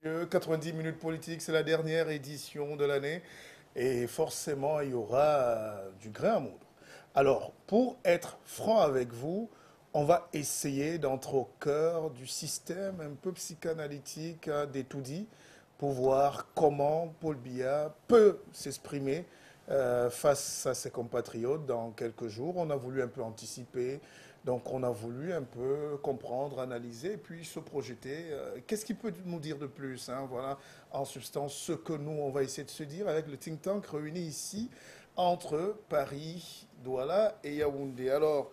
90 minutes politiques, c'est la dernière édition de l'année et forcément il y aura du grain à moudre. Alors, pour être franc avec vous, on va essayer d'entrer au cœur du système un peu psychanalytique d'Etoudi pour voir comment Paul Biya peut s'exprimer face à ses compatriotes dans quelques jours. On a voulu un peu anticiper, donc on a voulu un peu comprendre, analyser, puis se projeter. Qu'est-ce qu'il peut nous dire de plus, hein? Voilà, en substance, ce que nous, on va essayer de se dire avec le think tank réuni ici entre Paris, Douala et Yaoundé. Alors,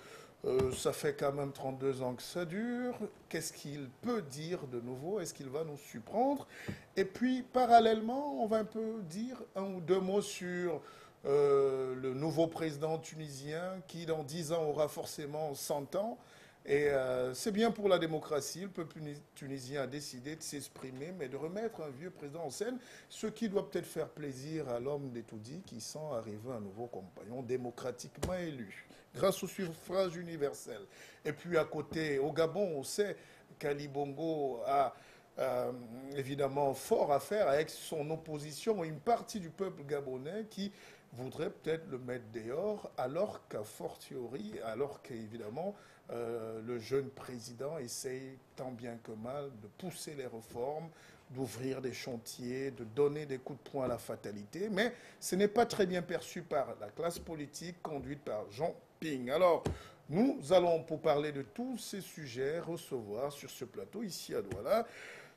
ça fait quand même 32 ans que ça dure. Qu'est-ce qu'il peut dire de nouveau? Est-ce qu'il va nous surprendre? Et puis, parallèlement, on va un peu dire un ou deux mots sur le nouveau président tunisien qui, dans 10 ans, aura forcément 100 ans. Et c'est bien pour la démocratie. Le peuple tunisien a décidé de s'exprimer, mais de remettre un vieux président en scène, ce qui doit peut-être faire plaisir à l'homme d'Etoudi qui sent arriver un nouveau compagnon démocratiquement élu, grâce au suffrage universel. Et puis à côté, au Gabon, on sait qu'Ali Bongo a évidemment fort à faire avec son opposition et une partie du peuple gabonais qui voudrait peut-être le mettre dehors, alors qu'à fortiori, alors qu'évidemment, le jeune président essaye tant bien que mal de pousser les réformes, d'ouvrir des chantiers, de donner des coups de poing à la fatalité, mais ce n'est pas très bien perçu par la classe politique conduite par Jean Ping. Alors, nous allons, pour parler de tous ces sujets, recevoir sur ce plateau, ici à Douala,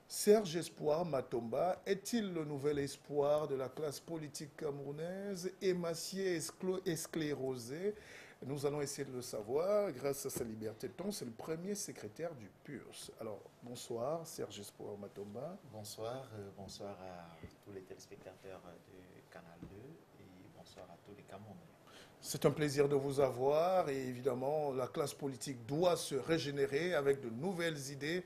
Serge Espoir Matomba est-il le nouvel espoir de la classe politique camerounaise, émacié et sclérosé? Nous allons essayer de le savoir grâce à sa liberté de ton. C'est le premier secrétaire du PURS. Alors, bonsoir, Serge Espoir Matomba. Bonsoir, bonsoir à tous les téléspectateurs de Canal 2 et bonsoir à tous les Camerounais. C'est un plaisir de vous avoir et évidemment, la classe politique doit se régénérer avec de nouvelles idées,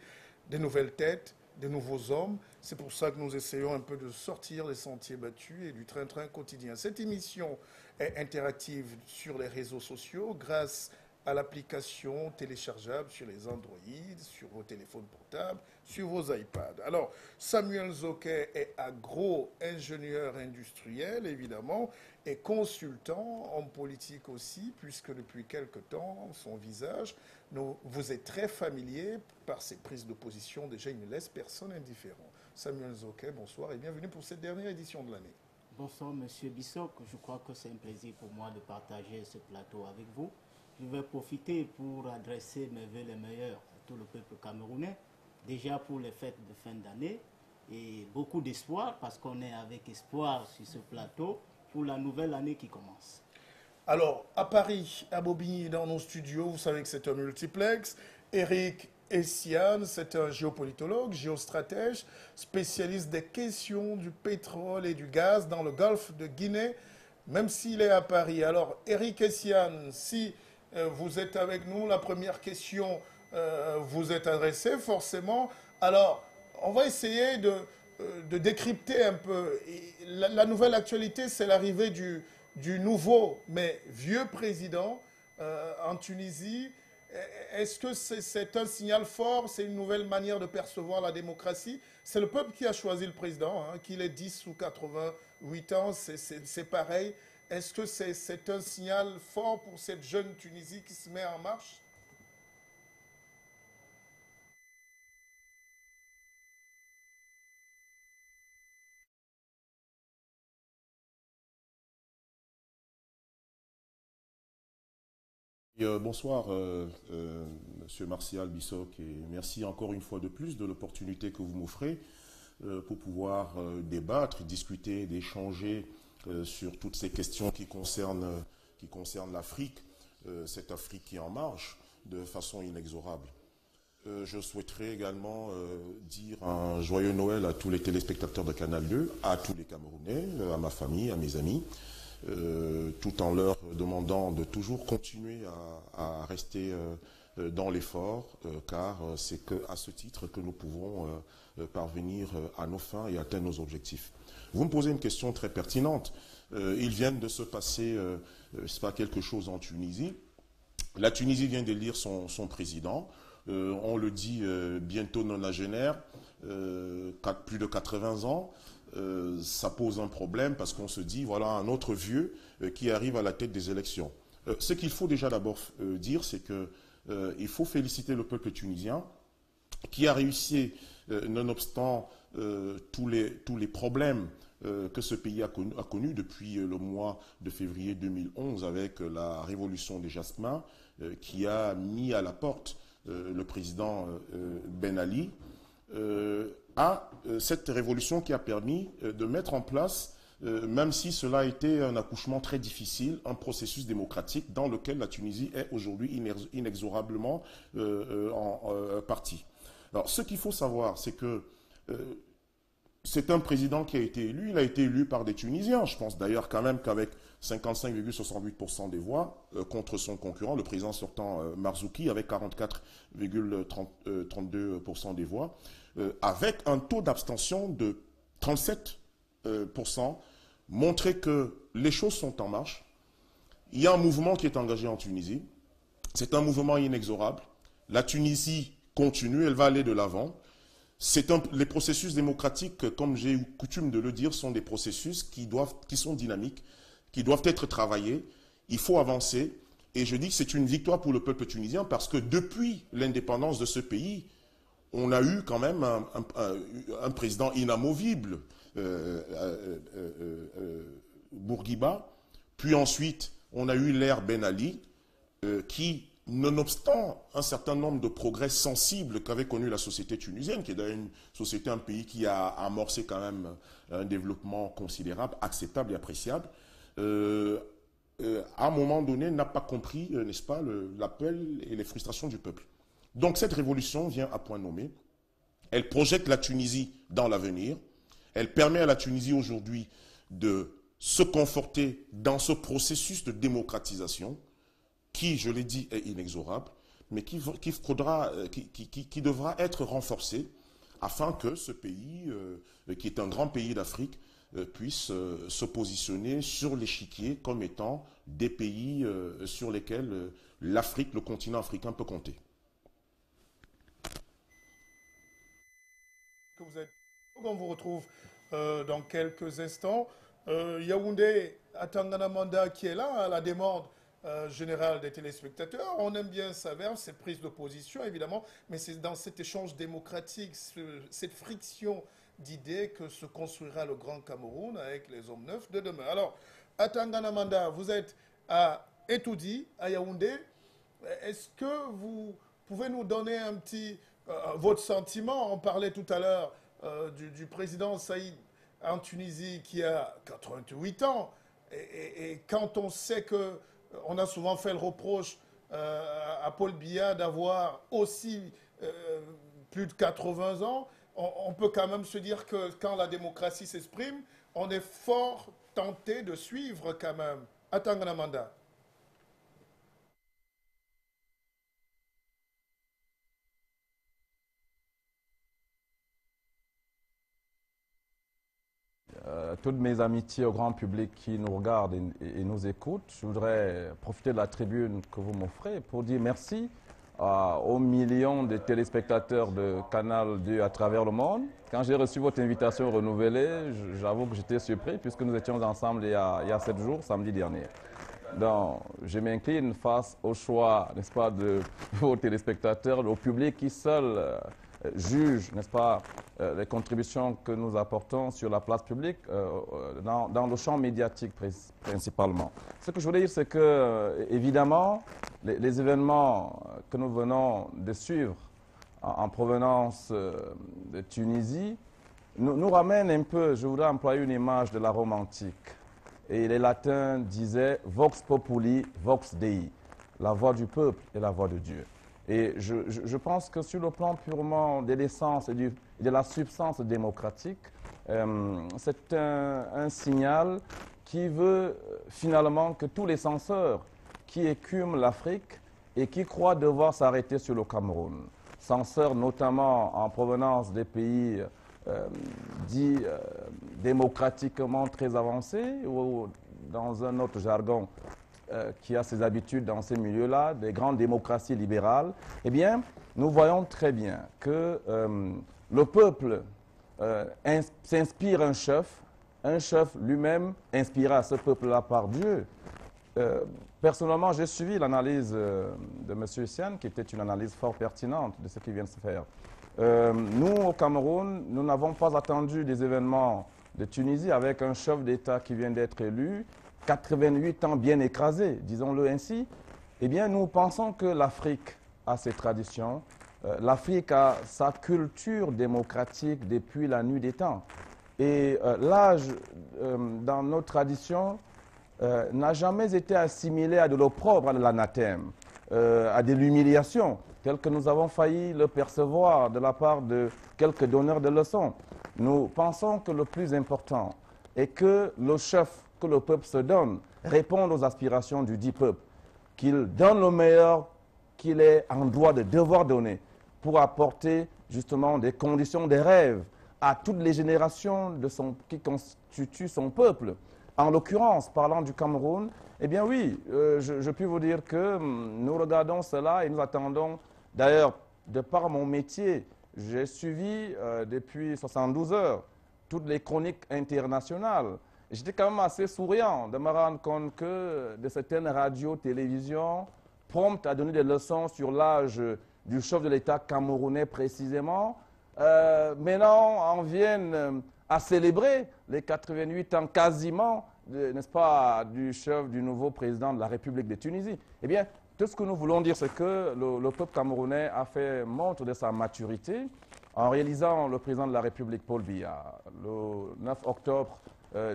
des nouvelles têtes, des nouveaux hommes. C'est pour ça que nous essayons un peu de sortir des sentiers battus et du train-train quotidien. Cette émission est interactive sur les réseaux sociaux grâce à l'application téléchargeable sur les Android, sur vos téléphones portables, sur vos iPads. Alors, Samuel Zoquet est agro-ingénieur industriel, évidemment, et consultant en politique aussi, puisque depuis quelque temps, son visage vous êtes très familier par ses prises de position. Déjà, il ne laisse personne indifférent. Samuel Zoquet, bonsoir et bienvenue pour cette dernière édition de l'année. Bonsoir, Monsieur Bissok. Je crois que c'est un plaisir pour moi de partager ce plateau avec vous. Je vais profiter pour adresser mes vœux les meilleurs à tout le peuple camerounais, déjà pour les fêtes de fin d'année, et beaucoup d'espoir, parce qu'on est avec espoir sur ce plateau, pour la nouvelle année qui commence. Alors, à Paris, à Bobigny, dans nos studios, vous savez que c'est un multiplex. Eric Essian, c'est un géopolitologue, géostratège, spécialiste des questions du pétrole et du gaz dans le golfe de Guinée, même s'il est à Paris. Alors, Eric Essian, si vous êtes avec nous, la première question vous est adressée forcément. Alors, on va essayer de décrypter un peu. La nouvelle actualité, c'est l'arrivée du nouveau, mais vieux président en Tunisie. Est-ce que c'est un signal fort? C'est une nouvelle manière de percevoir la démocratie? C'est le peuple qui a choisi le président, hein, qu'il ait 10 ou 88 ans, c'est pareil. Est-ce que c'est un signal fort pour cette jeune Tunisie qui se met en marche? Bonsoir, Monsieur Martial Bissok, et merci encore une fois de plus de l'opportunité que vous m'offrez pour pouvoir débattre, discuter, d'échanger sur toutes ces questions qui concernent l'Afrique, cette Afrique qui est en marche de façon inexorable. Je souhaiterais également dire un joyeux Noël à tous les téléspectateurs de Canal 2, à tous les Camerounais, à ma famille, à mes amis. Tout en leur demandant de toujours continuer à rester dans l'effort, car c'est qu'à ce titre que nous pouvons parvenir à nos fins et atteindre nos objectifs. Vous me posez une question très pertinente. Il vient de se passer, c'est pas quelque chose en Tunisie. La Tunisie vient d'élire son président. on le dit, bientôt nonagénaire, plus de 80 ans, ça pose un problème parce qu'on se dit, voilà un autre vieux qui arrive à la tête des élections. Ce qu'il faut déjà d'abord dire, c'est qu'il faut féliciter le peuple tunisien qui a réussi, nonobstant tous les problèmes que ce pays a connu depuis le mois de février 2011 avec la révolution des Jasmins qui a mis à la porte le président Ben Ali, à cette révolution qui a permis de mettre en place, même si cela a été un accouchement très difficile, un processus démocratique dans lequel la Tunisie est aujourd'hui inexorablement partie. Alors, ce qu'il faut savoir, c'est que c'est un président qui a été élu. Il a été élu par des Tunisiens. Je pense d'ailleurs quand même qu'avec 55,68% des voix contre son concurrent, le président sortant Marzouki, avec 44,32% des voix, avec un taux d'abstention de 37%, montrer que les choses sont en marche. Il y a un mouvement qui est engagé en Tunisie. C'est un mouvement inexorable. La Tunisie continue, elle va aller de l'avant. Les processus démocratiques, comme j'ai eu coutume de le dire, sont des processus qui sont dynamiques, qui doivent être travaillés. Il faut avancer. Et je dis que c'est une victoire pour le peuple tunisien parce que depuis l'indépendance de ce pays, on a eu quand même un président inamovible, Bourguiba. Puis ensuite, on a eu l'ère Ben Ali, qui, nonobstant un certain nombre de progrès sensibles qu'avait connu la société tunisienne, qui est d'ailleurs une société, un pays qui a amorcé quand même un développement considérable, acceptable et appréciable, à un moment donné, n'a pas compris, n'est-ce pas, l'appel et les frustrations du peuple. Donc cette révolution vient à point nommé. Elle projette la Tunisie dans l'avenir. Elle permet à la Tunisie aujourd'hui de se conforter dans ce processus de démocratisation qui, je l'ai dit, est inexorable, mais qui devra être renforcé afin que ce pays, qui est un grand pays d'Afrique, puisse se positionner sur l'échiquier comme étant des pays sur lesquels l'Afrique, le continent africain peut compter. On vous retrouve dans quelques instants. Yaoundé, Atangana Manda qui est là à la demande générale des téléspectateurs. On aime bien sa verve, ses prises de position évidemment, mais c'est dans cet échange démocratique, cette friction d'idées que se construira le Grand Cameroun avec les hommes neufs de demain. Alors, Atangana Manda, vous êtes à Etoudi, à Yaoundé. Est-ce que vous pouvez nous donner un petit votre sentiment? On parlait tout à l'heure du président Saïd en Tunisie qui a 88 ans. Et quand on sait que on a souvent fait le reproche à Paul Biya d'avoir aussi plus de 80 ans, on peut quand même se dire que quand la démocratie s'exprime, on est fort tenté de suivre quand même. Atangana Manda. Toutes mes amitiés au grand public qui nous regardent et nous écoutent, je voudrais profiter de la tribune que vous m'offrez pour dire merci aux millions de téléspectateurs de Canal 2 à travers le monde. Quand j'ai reçu votre invitation renouvelée, j'avoue que j'étais surpris puisque nous étions ensemble il y a 7 jours, samedi dernier. Donc, je m'incline face au choix, n'est-ce pas, de vos téléspectateurs, au public qui seul juge, n'est-ce pas, les contributions que nous apportons sur la place publique, dans le champ médiatique principalement. Ce que je voulais dire, c'est que, évidemment, les événements que nous venons de suivre en provenance de Tunisie nous ramènent un peu, je voudrais employer une image de la Rome antique. Et les latins disaient « vox populi, vox Dei », la voix du peuple et la voix de Dieu. Et je pense que sur le plan purement de l'essence et de la substance démocratique, c'est un signal qui veut finalement que tous les censeurs qui écument l'Afrique et qui croient devoir s'arrêter sur le Cameroun, censeurs notamment en provenance des pays dits démocratiquement très avancés ou dans un autre jargon, qui a ses habitudes dans ces milieux-là, des grandes démocraties libérales, eh bien, nous voyons très bien que le peuple s'inspire un chef lui-même inspiré à ce peuple-là par Dieu. Personnellement, j'ai suivi l'analyse de M. Sian, qui était une analyse fort pertinente de ce qui vient de se faire. Nous, au Cameroun, nous n'avons pas attendu des événements de Tunisie avec un chef d'État qui vient d'être élu, 88 ans bien écrasé, disons-le ainsi. Eh bien, nous pensons que l'Afrique a ses traditions, l'Afrique a sa culture démocratique depuis la nuit des temps. Et l'âge, dans nos traditions, n'a jamais été assimilé à de l'opprobre, à de l'anathème, à de l'humiliation, tel que nous avons failli le percevoir de la part de quelques donneurs de leçons. Nous pensons que le plus important est que le chef que le peuple se donne réponde aux aspirations du dit peuple, qu'il donne le meilleur qu'il est en droit de devoir donner pour apporter justement des conditions, des rêves à toutes les générations qui constituent son peuple. En l'occurrence, parlant du Cameroun, eh bien oui, je puis vous dire que nous regardons cela et nous attendons, d'ailleurs, de par mon métier, j'ai suivi depuis 72 heures toutes les chroniques internationales. J'étais quand même assez souriant de me rendre compte que de certaines radios, télévisions, promptes à donner des leçons sur l'âge du chef de l'État camerounais précisément, maintenant en viennent à célébrer les 88 ans quasiment, n'est-ce pas, du chef du nouveau président de la République de Tunisie. Eh bien, tout ce que nous voulons dire, c'est que le peuple camerounais a fait montre de sa maturité en réalisant le président de la République, Paul Biya, le 9 octobre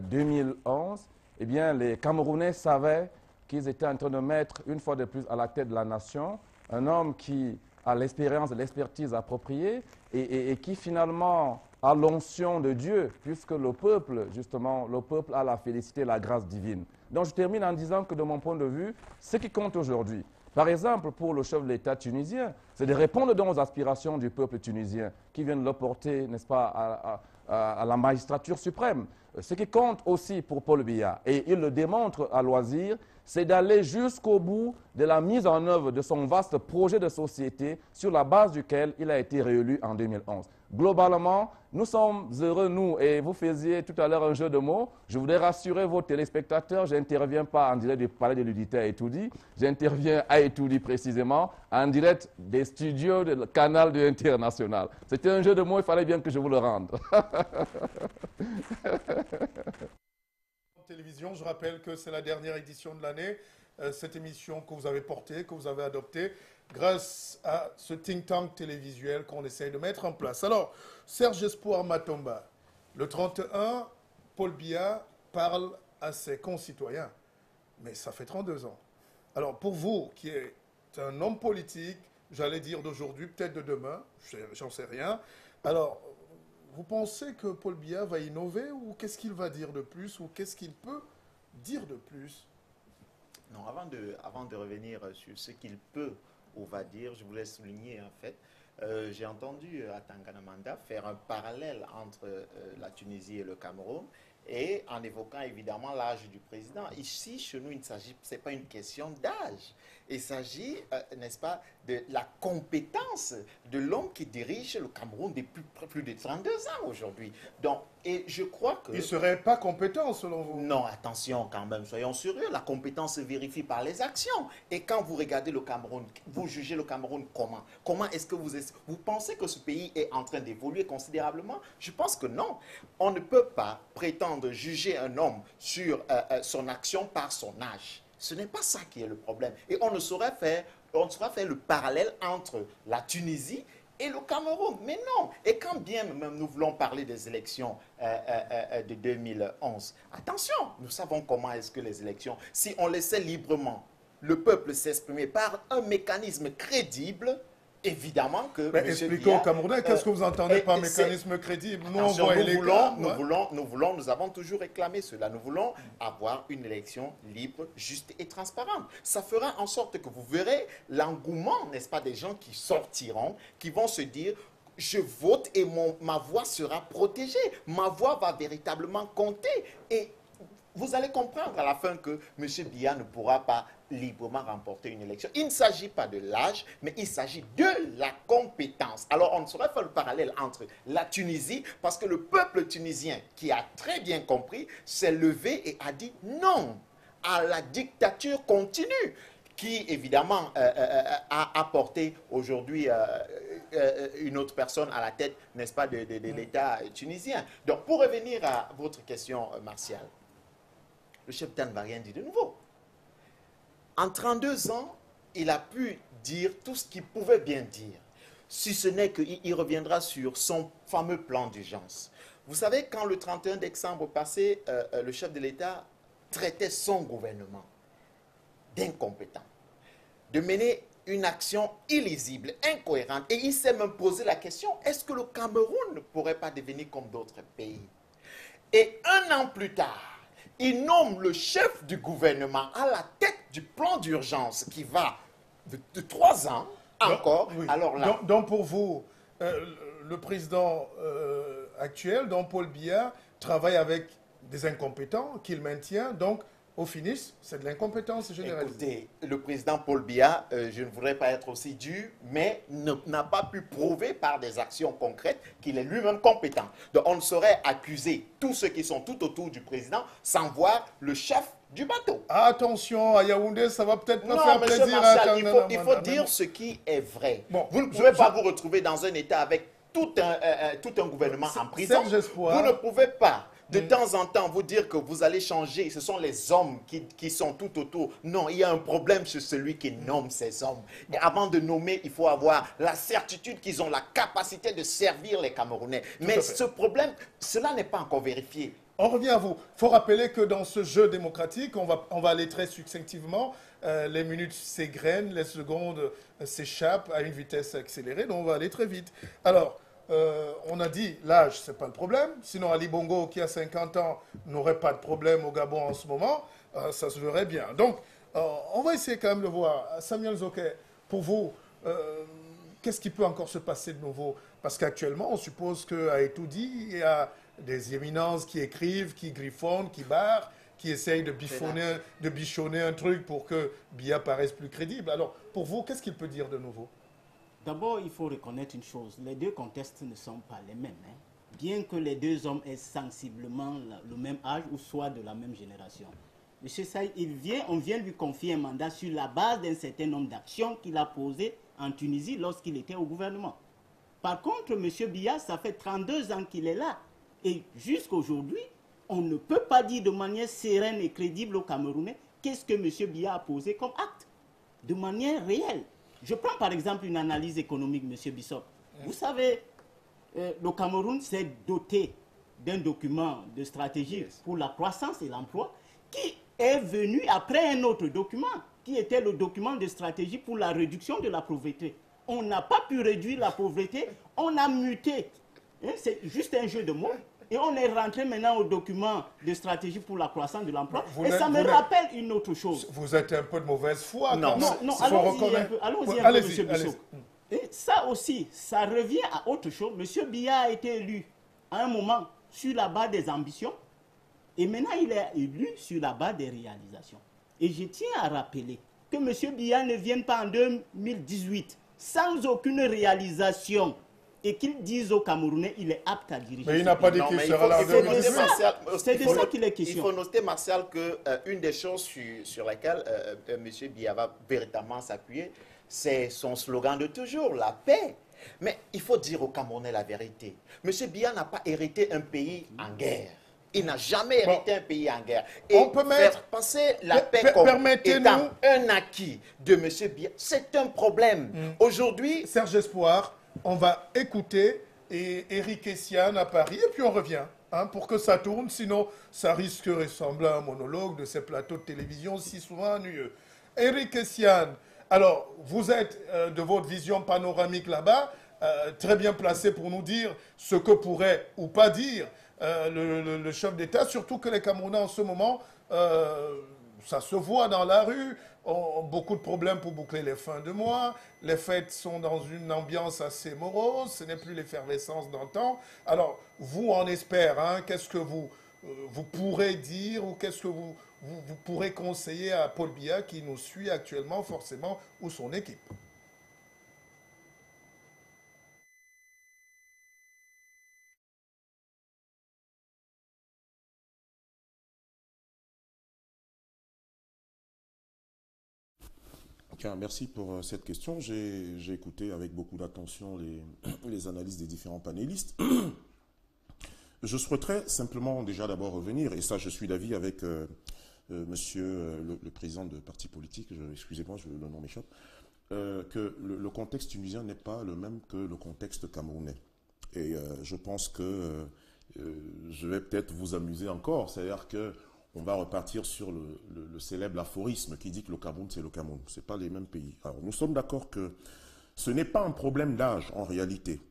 2011. Eh bien, les Camerounais savaient qu'ils étaient en train de mettre une fois de plus à la tête de la nation un homme qui a l'expérience et l'expertise appropriée et qui finalement a l'onction de Dieu, puisque le peuple, justement, le peuple a la félicité, la grâce divine. Donc je termine en disant que de mon point de vue, ce qui compte aujourd'hui, par exemple pour le chef de l'État tunisien, c'est de répondre donc aux aspirations du peuple tunisien qui vient de le porter, n'est-ce pas, à la magistrature suprême. Ce qui compte aussi pour Paul Biya, et il le démontre à loisir, c'est d'aller jusqu'au bout de la mise en œuvre de son vaste projet de société sur la base duquel il a été réélu en 2011. Globalement, nous sommes heureux, nous, et vous faisiez tout à l'heure un jeu de mots. Je voudrais rassurer vos téléspectateurs, je n'interviens pas en direct du palais de l'unité à Etoudi, j'interviens à Etoudi précisément, en direct des studios du canal de International. C'était un jeu de mots, il fallait bien que je vous le rende. Télévision, je rappelle que c'est la dernière édition de l'année, cette émission que vous avez portée, que vous avez adoptée, grâce à ce think tank télévisuel qu'on essaye de mettre en place. Alors, Serge Espoir Matomba, le 31, Paul Biya parle à ses concitoyens, mais ça fait 32 ans. Alors, pour vous, qui êtes un homme politique, j'allais dire d'aujourd'hui, peut-être de demain, j'en sais rien, alors, vous pensez que Paul Biya va innover ou qu'est-ce qu'il va dire de plus ou qu'est-ce qu'il peut dire de plus? Non, avant de revenir sur ce qu'il peut ou va dire, je voulais souligner en fait, j'ai entendu Atangana Manda faire un parallèle entre la Tunisie et le Cameroun et en évoquant évidemment l'âge du président. Ici, chez nous, ce n'est pas une question d'âge. Il s'agit, n'est-ce pas, de la compétence de l'homme qui dirige le Cameroun depuis plus de 32 ans aujourd'hui. Donc, et je crois que... Il ne serait pas compétent, selon vous? Non, attention quand même, soyons sérieux. La compétence se vérifie par les actions. Et quand vous regardez le Cameroun, vous jugez le Cameroun comment? Comment est-ce que vous pensez que ce pays est en train d'évoluer considérablement? Je pense que non. On ne peut pas prétendre juger un homme sur son action par son âge. Ce n'est pas ça qui est le problème. Et on ne saurait faire le parallèle entre la Tunisie et le Cameroun. Mais non. Et quand bien même nous voulons parler des élections de 2011, attention, nous savons comment est-ce que les élections, si on laissait librement le peuple s'exprimer par un mécanisme crédible, évidemment que... Mais expliquons aux Camerounais, qu'est-ce que vous entendez par mécanisme crédible? Nous avons toujours réclamé cela. Nous voulons avoir une élection libre, juste et transparente. Ça fera en sorte que vous verrez l'engouement, n'est-ce pas, des gens qui sortiront, qui vont se dire... Je vote et ma voix sera protégée. Ma voix va véritablement compter. Et vous allez comprendre à la fin que M. Biya ne pourra pas librement remporter une élection. Il ne s'agit pas de l'âge, mais il s'agit de la compétence. Alors, on ne saurait faire le parallèle entre la Tunisie, parce que le peuple tunisien, qui a très bien compris, s'est levé et a dit non à la dictature continue, qui évidemment a apporté aujourd'hui une autre personne à la tête, n'est-ce pas, de l'État tunisien. Donc, pour revenir à votre question, Martial, le chef d'État ne va rien dire de nouveau. En 32 ans, il a pu dire tout ce qu'il pouvait bien dire, si ce n'est qu'il reviendra sur son fameux plan d'urgence. Vous savez, quand le 31 décembre passé, le chef de l'État traitait son gouvernement d'incompétent, de mener une action illisible, incohérente, et il s'est même posé la question, est-ce que le Cameroun ne pourrait pas devenir comme d'autres pays? Et un an plus tard, il nomme le chef du gouvernement à la tête du plan d'urgence qui va de 3 ans encore. Oui. Alors là, donc pour vous, le président actuel, donc Paul Biya, travaille avec des incompétents qu'il maintient. Donc, au finish, c'est de l'incompétence généralisée. écoutez, le président Paul Biya, je ne voudrais pas être aussi dur, mais n'a pas pu prouver par des actions concrètes qu'il est lui-même compétent. Donc on ne saurait accuser tous ceux qui sont tout autour du président sans voir le chef du bateau. Attention, à Yaoundé, ça va peut-être pas Non, faire monsieur plaisir Martial, à il faut dire ce qui est vrai. Bon, Vous ne pouvez pas vous retrouver dans un État avec tout un gouvernement en prison. Serge Espoir. Vous ne pouvez pas de temps en temps vous dire que vous allez changer, ce sont les hommes qui sont tout autour. Non, il y a un problème chez celui qui nomme ces hommes. Et avant de nommer, il faut avoir la certitude qu'ils ont la capacité de servir les Camerounais. Mais ce problème, cela n'est pas encore vérifié. On revient à vous. Il faut rappeler que dans ce jeu démocratique, on va aller très succinctivement. Les minutes s'égrènent, les secondes s'échappent à une vitesse accélérée, donc on va aller très vite. Alors, on a dit l'âge, ce n'est pas le problème. Sinon, Ali Bongo, qui a 50 ans, n'aurait pas de problème au Gabon en ce moment. Ça se verrait bien. Donc, on va essayer quand même de voir. Samuel Zoké, pour vous, qu'est-ce qui peut encore se passer de nouveau? Parce qu'actuellement, on suppose qu'à Etoudi, il y a des éminences qui écrivent, qui griffonnent, qui barrent, qui essayent de bichonner un truc pour que Biya paraisse plus crédible. Alors, pour vous, qu'est-ce qu'il peut dire de nouveau? D'abord, il faut reconnaître une chose. Les deux contextes ne sont pas les mêmes. Bien que les deux hommes aient sensiblement le même âge ou soient de la même génération. Monsieur Saïd, on vient lui confier un mandat sur la base d'un certain nombre d'actions qu'il a posées en Tunisie lorsqu'il était au gouvernement. Par contre, monsieur Biya, ça fait 32 ans qu'il est là. Et jusqu'à aujourd'hui, on ne peut pas dire de manière sereine et crédible aux Camerounais qu'est-ce que monsieur Biya a posé comme acte. De manière réelle. Je prends par exemple une analyse économique, M. Bissop. Vous savez, le Cameroun s'est doté d'un document de stratégie pour la croissance et l'emploi qui est venu après un autre document, qui était le document de stratégie pour la réduction de la pauvreté. On n'a pas pu réduire la pauvreté, on a muté. C'est juste un jeu de mots. Et on est rentré maintenant au document de stratégie pour la croissance de l'emploi. Et ça me rappelle une autre chose. Vous êtes un peu de mauvaise foi. Non, allons-y un peu, M. Bissot. Et ça aussi, ça revient à autre chose. M. Biya a été élu à un moment sur la base des ambitions. Et maintenant, il est élu sur la base des réalisations. Et je tiens à rappeler que M. Biya ne vienne pas en 2018 sans aucune réalisation. Et qu'ils disent aux Camerounais qu'il est apte à diriger. Mais il n'a pas dit qu'il sera là en 2018. C'est de ça qu'il est question. Il faut noter, Martial, qu'une des choses sur lesquelles M. Biya va véritablement s'appuyer, c'est son slogan de toujours, la paix. Mais il faut dire aux Camerounais la vérité. M. Biya n'a pas hérité un pays en guerre. Il n'a jamais hérité un pays en guerre. Et on peut faire passer la paix comme étant un acquis de M. Biya, c'est un problème. Aujourd'hui... Serge Espoir, on va écouter Eric Essiane à Paris et puis on revient pour que ça tourne. Sinon, ça risque de ressembler à un monologue de ces plateaux de télévision si souvent ennuyeux. Eric Essiane, alors, vous êtes de votre vision panoramique là-bas, très bien placé pour nous dire ce que pourrait ou pas dire le chef d'État, surtout que les Camerounais en ce moment, ça se voit dans la rue, ont beaucoup de problèmes pour boucler les fins de mois, les fêtes sont dans une ambiance assez morose, ce n'est plus l'effervescence d'antan. Alors, vous, on espère, qu'est-ce que vous vous pourrez dire ou qu'est-ce que vous pourrez conseiller à Paul Biya qui nous suit actuellement forcément ou son équipe? Tiens, merci pour cette question. J'ai écouté avec beaucoup d'attention les analyses des différents panélistes. Je souhaiterais simplement déjà d'abord revenir, et ça je suis d'avis avec monsieur le président de parti politique, excusez-moi, le nom m'échappe, que le contexte tunisien n'est pas le même que le contexte camerounais. Et je pense que je vais peut-être vous amuser encore, c'est-à-dire que on va repartir sur le célèbre aphorisme qui dit que le Cameroun, c'est le Cameroun. Ce n'est pas les mêmes pays. Alors, nous sommes d'accord que ce n'est pas un problème d'âge, en réalité.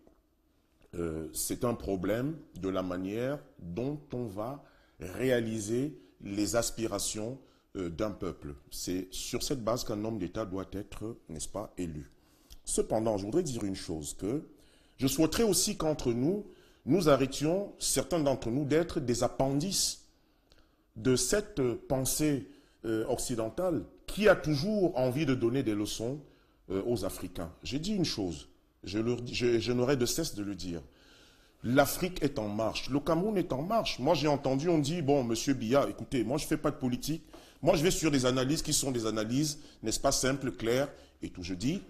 C'est un problème de la manière dont on va réaliser les aspirations d'un peuple. C'est sur cette base qu'un homme d'État doit être, n'est-ce pas, élu. Cependant, je voudrais dire une chose, que je souhaiterais aussi qu'entre nous, nous arrêtions, certains d'entre nous, d'être des appendices de cette pensée occidentale qui a toujours envie de donner des leçons aux Africains. J'ai dit une chose, je n'aurai de cesse de le dire. L'Afrique est en marche, le Cameroun est en marche. Moi j'ai entendu, on dit, bon, monsieur Biya, écoutez, moi je ne fais pas de politique, moi je vais sur des analyses qui sont des analyses, n'est-ce pas, simples, claires, et tout. Je dis,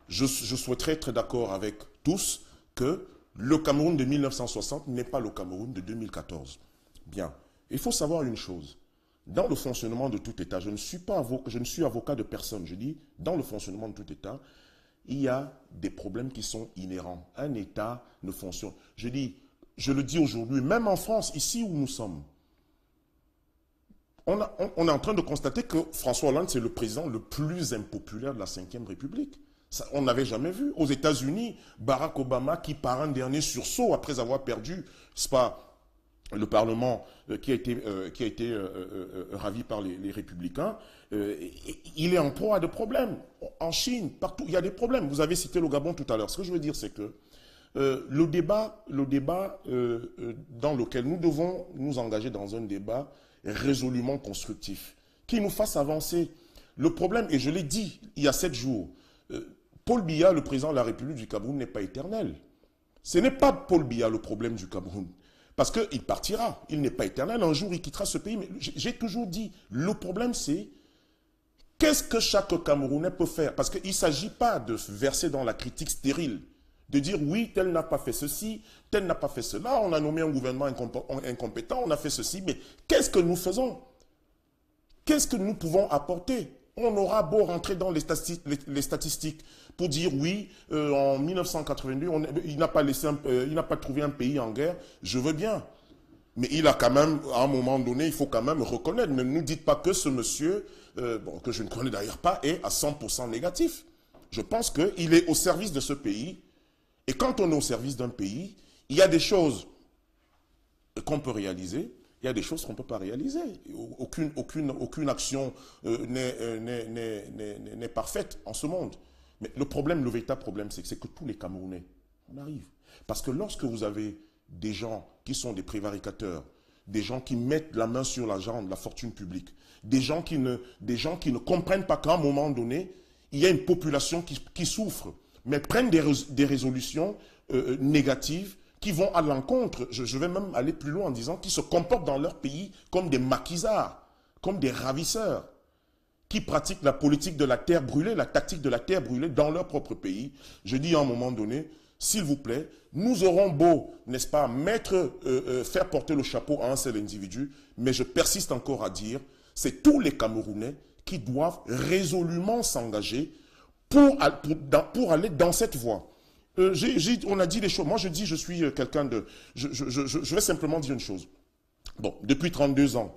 je souhaiterais être d'accord avec tous que le Cameroun de 1960 n'est pas le Cameroun de 2014. Bien. Il faut savoir une chose, dans le fonctionnement de tout État, je ne suis avocat de personne, je dis, dans le fonctionnement de tout État, il y a des problèmes qui sont inhérents. Un État ne fonctionne. Je le dis aujourd'hui, même en France, ici où nous sommes, on est en train de constater que François Hollande, c'est le président le plus impopulaire de la Ve République. Ça, on n'avait jamais vu. Aux États-Unis, Barack Obama, qui par un dernier sursaut, après avoir perdu, c'est pas le Parlement qui a été ravi par les républicains, il est en proie à des problèmes. En Chine, partout, il y a des problèmes. Vous avez cité le Gabon tout à l'heure. Ce que je veux dire, c'est que le débat dans lequel nous devons nous engager dans un débat résolument constructif, qui nous fasse avancer. Le problème, et je l'ai dit il y a 7 jours, Paul Biya, le président de la République du Cameroun, n'est pas éternel. Ce n'est pas Paul Biya le problème du Cameroun. Parce qu'il partira, il n'est pas éternel, un jour il quittera ce pays. Mais j'ai toujours dit, le problème c'est, qu'est-ce que chaque Camerounais peut faire? Parce qu'il ne s'agit pas de se verser dans la critique stérile, de dire oui, tel n'a pas fait ceci, tel n'a pas fait cela, on a nommé un gouvernement incompétent, on a fait ceci, mais qu'est-ce que nous faisons? Qu'est-ce que nous pouvons apporter? On aura beau rentrer dans les statistiques pour dire oui, en 1982, il n'a pas trouvé un pays en guerre, je veux bien. Mais il a quand même, à un moment donné, il faut quand même reconnaître. Ne nous dites pas que ce monsieur, que je ne connais d'ailleurs pas, est à 100% négatif. Je pense qu'il est au service de ce pays. Et quand on est au service d'un pays, il y a des choses qu'on peut réaliser. Il y a des choses qu'on ne peut pas réaliser. Aucune action n'est parfaite en ce monde. Mais le problème, le véritable problème, c'est que tous les Camerounais, on arrive. Parce que lorsque vous avez des gens qui sont des prévaricateurs, des gens qui mettent la main sur l'argent de la fortune publique, des gens qui ne comprennent pas qu'à un moment donné, il y a une population qui souffre, mais prennent des résolutions négatives, qui vont à l'encontre, je vais même aller plus loin en disant, qui se comportent dans leur pays comme des maquisards, comme des ravisseurs, qui pratiquent la politique de la terre brûlée, la tactique de la terre brûlée dans leur propre pays. Je dis à un moment donné, s'il vous plaît, nous aurons beau, n'est-ce pas, faire porter le chapeau à un seul individu, mais je persiste encore à dire, c'est tous les Camerounais qui doivent résolument s'engager pour aller dans cette voie. On a dit les choses. Moi, je dis, je suis quelqu'un de... Je vais simplement dire une chose. Bon, depuis 32 ans,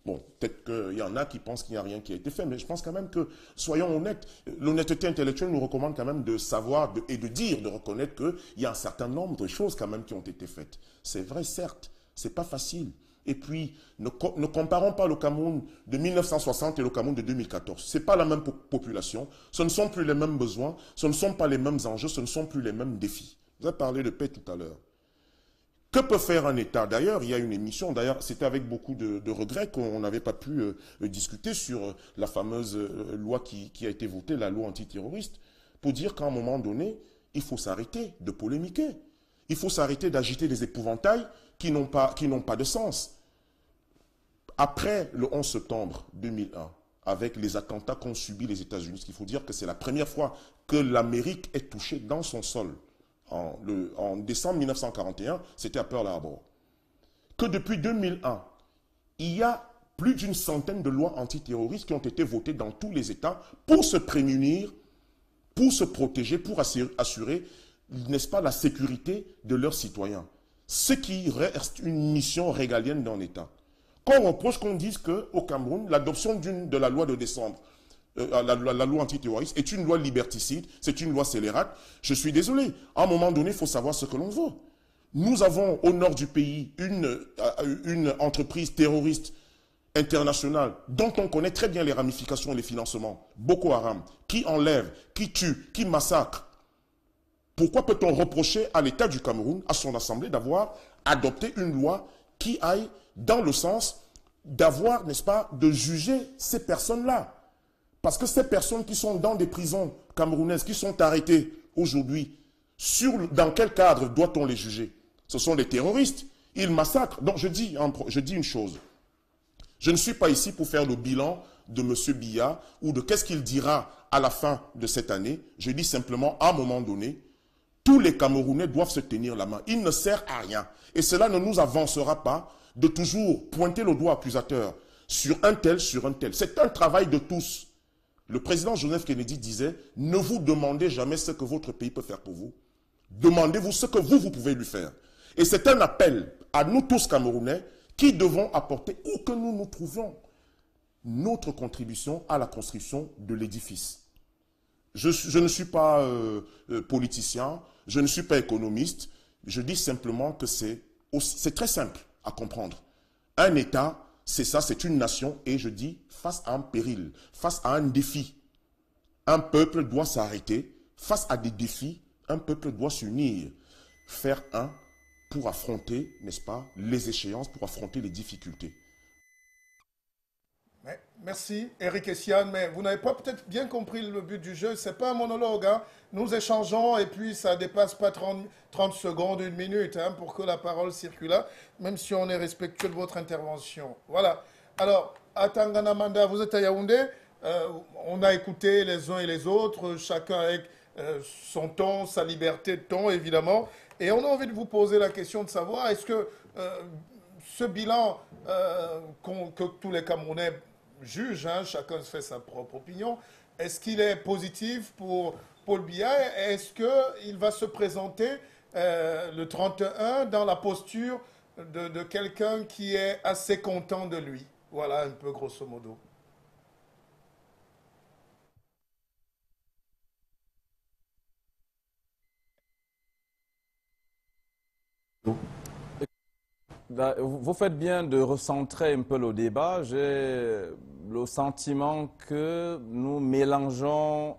bon, peut-être qu'il y en a qui pensent qu'il n'y a rien qui a été fait, mais je pense quand même que, soyons honnêtes, l'honnêteté intellectuelle nous recommande quand même de savoir et de dire, de reconnaître qu'il y a un certain nombre de choses quand même qui ont été faites. C'est vrai, certes, c'est pas facile. Et puis, ne comparons pas le Cameroun de 1960 et le Cameroun de 2014. Ce n'est pas la même population, ce ne sont plus les mêmes besoins, ce ne sont pas les mêmes enjeux, ce ne sont plus les mêmes défis. Vous avez parlé de paix tout à l'heure. Que peut faire un État? D'ailleurs, il y a une émission, d'ailleurs, c'était avec beaucoup de regrets qu'on n'avait pas pu discuter sur la fameuse loi qui a été votée, la loi antiterroriste, pour dire qu'à un moment donné, il faut s'arrêter de polémiquer. Il faut s'arrêter d'agiter des épouvantails qui n'ont pas de sens. Après le 11 septembre 2001, avec les attentats qu'ont subis les États-Unis, il faut dire que c'est la première fois que l'Amérique est touchée dans son sol. En décembre 1941, c'était à Pearl Harbor. Que depuis 2001, il y a plus d'une centaine de lois antiterroristes qui ont été votées dans tous les États pour se prémunir, pour se protéger, pour assurer, n'est-ce pas, la sécurité de leurs citoyens. Ce qui reste une mission régalienne d'un État. Qu'on reproche qu'on dise qu'au Cameroun, l'adoption de la loi de décembre, la loi antiterroriste, est une loi liberticide, c'est une loi scélérate. Je suis désolé. À un moment donné, il faut savoir ce que l'on veut. Nous avons au nord du pays une entreprise terroriste internationale dont on connaît très bien les ramifications et les financements. Boko Haram, qui enlève, qui tue, qui massacre. Pourquoi peut-on reprocher à l'État du Cameroun, à son assemblée, d'avoir adopté une loi qui aille dans le sens d'avoir, n'est-ce pas, de juger ces personnes-là? Parce que ces personnes qui sont dans des prisons camerounaises, qui sont arrêtées aujourd'hui, dans quel cadre doit-on les juger? Ce sont des terroristes, ils massacrent. Donc je dis une chose, je ne suis pas ici pour faire le bilan de M. Biya ou de qu'est-ce qu'il dira à la fin de cette année. Je dis simplement, à un moment donné, tous les Camerounais doivent se tenir la main. Il ne sert à rien. Et cela ne nous avancera pas de toujours pointer le doigt accusateur sur un tel, sur un tel. C'est un travail de tous. Le président Joseph Kennedy disait, ne vous demandez jamais ce que votre pays peut faire pour vous. Demandez-vous ce que vous pouvez lui faire. Et c'est un appel à nous tous Camerounais qui devons apporter, où que nous nous trouvions, notre contribution à la construction de l'édifice. Je ne suis pas politicien, je ne suis pas économiste, je dis simplement que c'est très simple à comprendre. Un État, c'est ça, c'est une nation, et je dis, face à un péril, face à un défi, un peuple doit s'arrêter. Face à des défis, un peuple doit s'unir, faire un pour affronter, n'est-ce pas, les échéances, pour affronter les difficultés. Merci, Eric Essiane, mais vous n'avez pas peut-être bien compris le but du jeu. Ce n'est pas un monologue, hein. Nous échangeons et puis ça ne dépasse pas 30 secondes, une minute, hein, pour que la parole circule, même si on est respectueux de votre intervention. Voilà. Alors, à Tanganamanda, vous êtes à Yaoundé, on a écouté les uns et les autres, chacun avec son ton, sa liberté de ton, évidemment, et on a envie de vous poser la question de savoir, est-ce que ce bilan que tous les Camerounais juge, hein, chacun se fait sa propre opinion. Est-ce qu'il est positif pour Paul Biya? Est-ce qu'il va se présenter le 31 dans la posture de quelqu'un qui est assez content de lui? Voilà un peu grosso modo. Vous faites bien de recentrer un peu le débat. J'ai le sentiment que nous mélangeons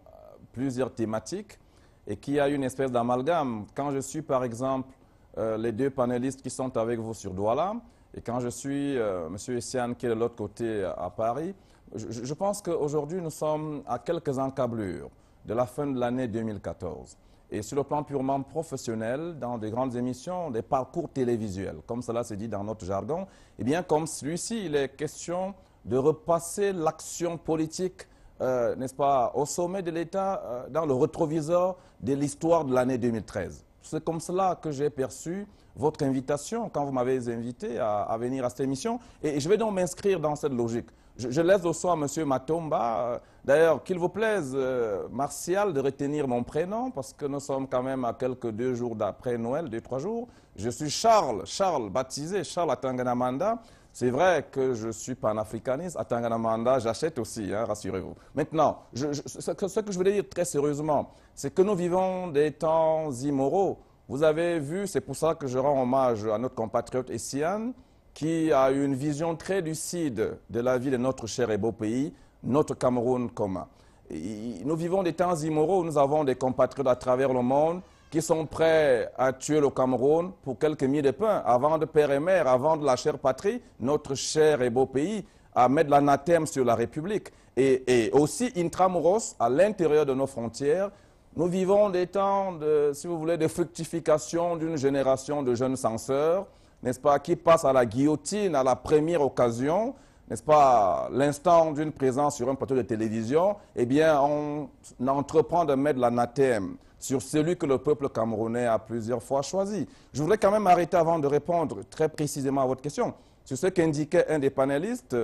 plusieurs thématiques et qu'il y a une espèce d'amalgame. Quand je suis, par exemple, les deux panélistes qui sont avec vous sur Douala et quand je suis M. Essiane qui est de l'autre côté à Paris, je pense qu'aujourd'hui, nous sommes à quelques encablures de la fin de l'année 2014. Et sur le plan purement professionnel, dans des grandes émissions, des parcours télévisuels, comme cela se dit dans notre jargon, eh bien, comme celui-ci, il est question de repasser l'action politique, n'est-ce pas, au sommet de l'État, dans le rétroviseur de l'histoire de l'année 2013. C'est comme cela que j'ai perçu votre invitation quand vous m'avez invité à venir à cette émission. Et je vais donc m'inscrire dans cette logique. Je laisse au soin M. Matomba. D'ailleurs, qu'il vous plaise, Martial, de retenir mon prénom, parce que nous sommes quand même à quelques 2 jours d'après Noël, 2-3 jours. Je suis Charles, baptisé Charles à Tanganamanda. C'est vrai que je suis panafricaniste. À Tanganamanda, j'achète aussi, hein, rassurez-vous. Maintenant, ce que je voulais dire très sérieusement, c'est que nous vivons des temps immoraux. Vous avez vu, c'est pour ça que je rends hommage à notre compatriote Essiane, qui a une vision très lucide de la vie de notre cher et beau pays, notre Cameroun commun. Nous vivons des temps immoraux où nous avons des compatriotes à travers le monde qui sont prêts à tuer le Cameroun pour quelques miettes de pain, à vendre père et mère, à vendre la chère patrie, notre cher et beau pays, à mettre l'anathème sur la République. Et aussi, intramuros, à l'intérieur de nos frontières, nous vivons des temps, si vous voulez, de fructification d'une génération de jeunes censeurs, n'est-ce pas, qui passent à la guillotine à la première occasion, n'est-ce pas, l'instant d'une présence sur un plateau de télévision, eh bien, on entreprend de mettre l'anathème sur celui que le peuple camerounais a plusieurs fois choisi. Je voudrais quand même arrêter avant de répondre très précisément à votre question, sur ce qu'indiquait un des panélistes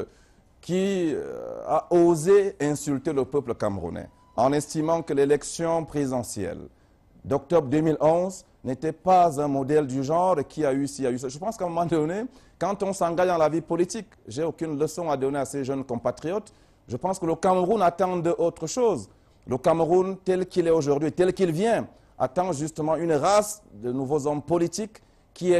qui a osé insulter le peuple camerounais en estimant que l'élection présidentielle d'octobre 2011 n'était pas un modèle du genre qui a eu ci, a eu ça. Je pense qu'à un moment donné, quand on s'engage dans la vie politique, j'ai aucune leçon à donner à ces jeunes compatriotes. Je pense que le Cameroun attend d'autre chose. Le Cameroun, tel qu'il est aujourd'hui, tel qu'il vient, attend justement une race de nouveaux hommes politiques qui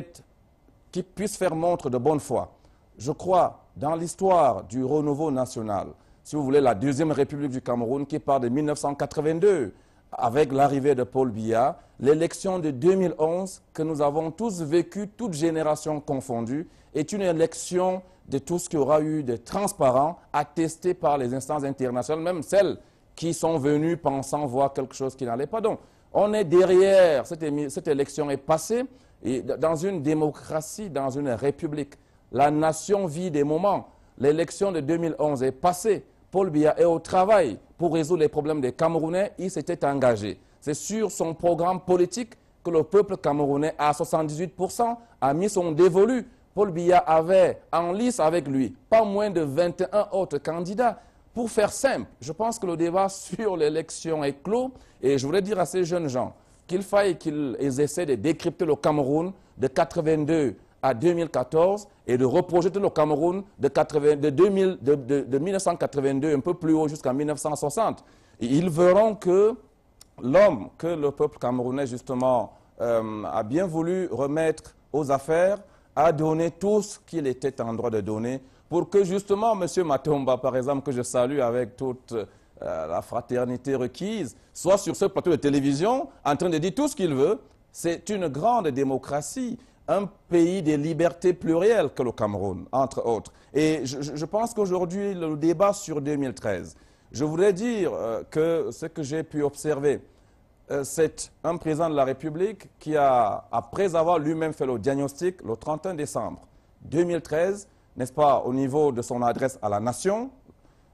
puissent faire montre de bonne foi. Je crois, dans l'histoire du renouveau national, si vous voulez, la deuxième République du Cameroun qui part de 1982, avec l'arrivée de Paul Biya, l'élection de 2011 que nous avons tous vécue, toutes générations confondues, est une élection de tout ce qui aura eu de transparent, attesté par les instances internationales, même celles qui sont venues pensant voir quelque chose qui n'allait pas. Donc, on est derrière, cette élection est passée, et dans une démocratie, dans une république. La nation vit des moments. L'élection de 2011 est passée. Paul Biya est au travail pour résoudre les problèmes des Camerounais. Il s'était engagé. C'est sur son programme politique que le peuple camerounais, à 78%, a mis son dévolu. Paul Biya avait en lice avec lui pas moins de 21 autres candidats. Pour faire simple, je pense que le débat sur l'élection est clos. Et je voudrais dire à ces jeunes gens qu'il faille qu'ils essaient de décrypter le Cameroun de 82 à 2014 et de reprojeter le Cameroun de 1982 un peu plus haut jusqu'en 1960. Et ils verront que l'homme que le peuple camerounais justement a bien voulu remettre aux affaires a donné tout ce qu'il était en droit de donner pour que justement M. Matomba, par exemple, que je salue avec toute la fraternité requise, soit sur ce plateau de télévision en train de dire tout ce qu'il veut. C'est une grande démocratie, un pays de liberté plurielle que le Cameroun, entre autres. Et je pense qu'aujourd'hui, le débat sur 2013, je voudrais dire que ce que j'ai pu observer, c'est un président de la République qui a, après avoir lui-même fait le diagnostic le 31 décembre 2013, n'est-ce pas, au niveau de son adresse à la nation,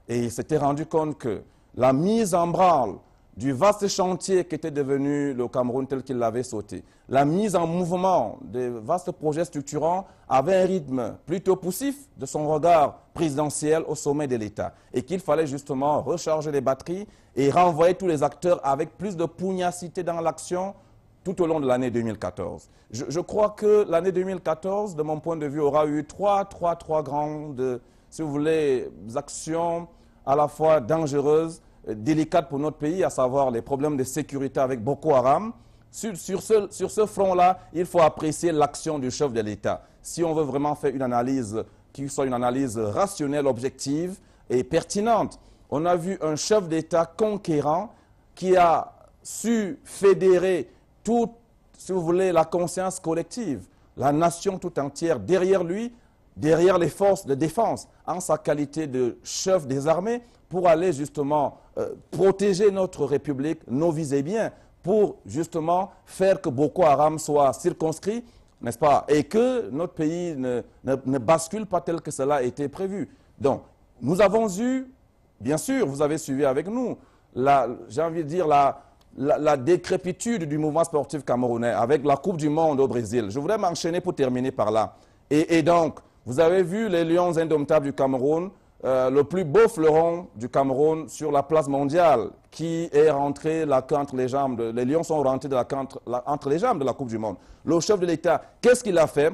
et il s'était rendu compte que la mise en branle du vaste chantier qui était devenu le Cameroun tel qu'il l'avait sauté, la mise en mouvement des vastes projets structurants avait un rythme plutôt poussif de son regard présidentiel au sommet de l'État et qu'il fallait justement recharger les batteries et renvoyer tous les acteurs avec plus de pugnacité dans l'action tout au long de l'année 2014. Je crois que l'année 2014, de mon point de vue, aura eu trois grandes, si vous voulez, actions à la fois dangereuses, délicate pour notre pays, à savoir les problèmes de sécurité avec Boko Haram. Sur ce front-là, il faut apprécier l'action du chef de l'État. Si on veut vraiment faire une analyse qui soit une analyse rationnelle, objective et pertinente, on a vu un chef d'État conquérant qui a su fédérer toute, si vous voulez, la conscience collective, la nation tout entière derrière lui, derrière les forces de défense, en sa qualité de chef des armées, pour aller justement protéger notre République, nos visées bien, pour justement faire que Boko Haram soit circonscrit, n'est-ce pas, et que notre pays ne bascule pas tel que cela a été prévu. Donc, nous avons eu, bien sûr, vous avez suivi avec nous, j'ai envie de dire la décrépitude du mouvement sportif camerounais avec la Coupe du Monde au Brésil. Je voudrais m'enchaîner pour terminer par là. Et donc, vous avez vu les Lions indomptables du Cameroun, le plus beau fleuron du Cameroun sur la place mondiale qui est rentré entre les jambes, les Lions sont rentrés entre les jambes de la Coupe du Monde. Le chef de l'État, qu'est-ce qu'il a fait?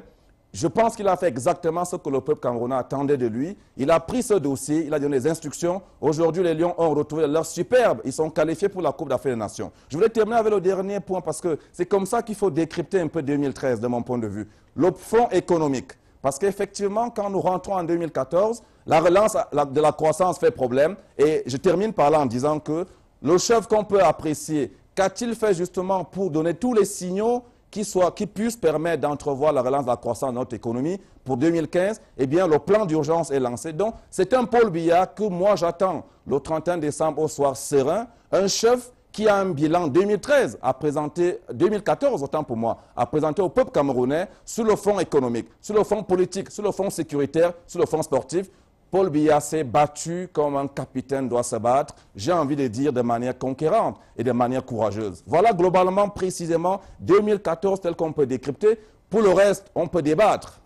Je pense qu'il a fait exactement ce que le peuple camerounais attendait de lui. Il a pris ce dossier, il a donné des instructions. Aujourd'hui, les Lions ont retrouvé leur superbe. Ils sont qualifiés pour la Coupe d'Afrique des Nations. Je voulais terminer avec le dernier point parce que c'est comme ça qu'il faut décrypter un peu 2013 de mon point de vue. Le front économique. Parce qu'effectivement, quand nous rentrons en 2014, la relance de la croissance fait problème. Et je termine par là en disant que le chef qu'on peut apprécier Qu'a-t-il fait justement pour donner tous les signaux qui puissent permettre d'entrevoir la relance de la croissance de notre économie pour 2015? Eh bien, le plan d'urgence est lancé. Donc, c'est un Paul Biya que moi j'attends le 31 décembre au soir serein, un chef qui a un bilan 2013 à présenter, 2014 autant pour moi, à présenter au peuple camerounais sur le front économique, sur le front politique, sur le front sécuritaire, sur le front sportif. Paul Biya s'est battu comme un capitaine doit se battre, j'ai envie de dire de manière conquérante et de manière courageuse. Voilà globalement, précisément, 2014 tel qu'on peut décrypter. Pour le reste, on peut débattre.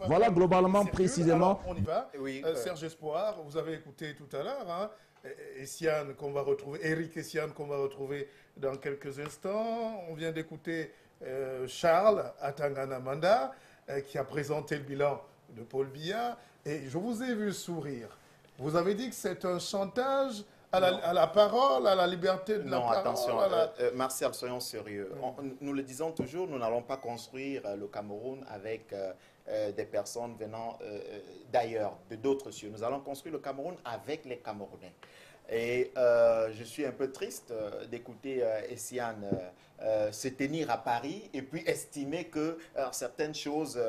Voilà globalement, précisément. Alors, on y va. Oui, Serge Espoir, vous avez écouté tout à l'heure, hein, Essiane qu'on va retrouver, Eric Essiane qu'on va retrouver dans quelques instants. On vient d'écouter Charles Atanganamanda qui a présenté le bilan de Paul Biya. Et je vous ai vu sourire. Vous avez dit que c'est un chantage à la parole, à la liberté de la parole. Non, attention, Martial, soyons sérieux. Nous le disons toujours, nous n'allons pas construire le Cameroun avec des personnes venant d'ailleurs, de d'autres cieux. Nous allons construire le Cameroun avec les Camerounais. Et je suis un peu triste d'écouter Essiane se tenir à Paris et puis estimer que certaines choses...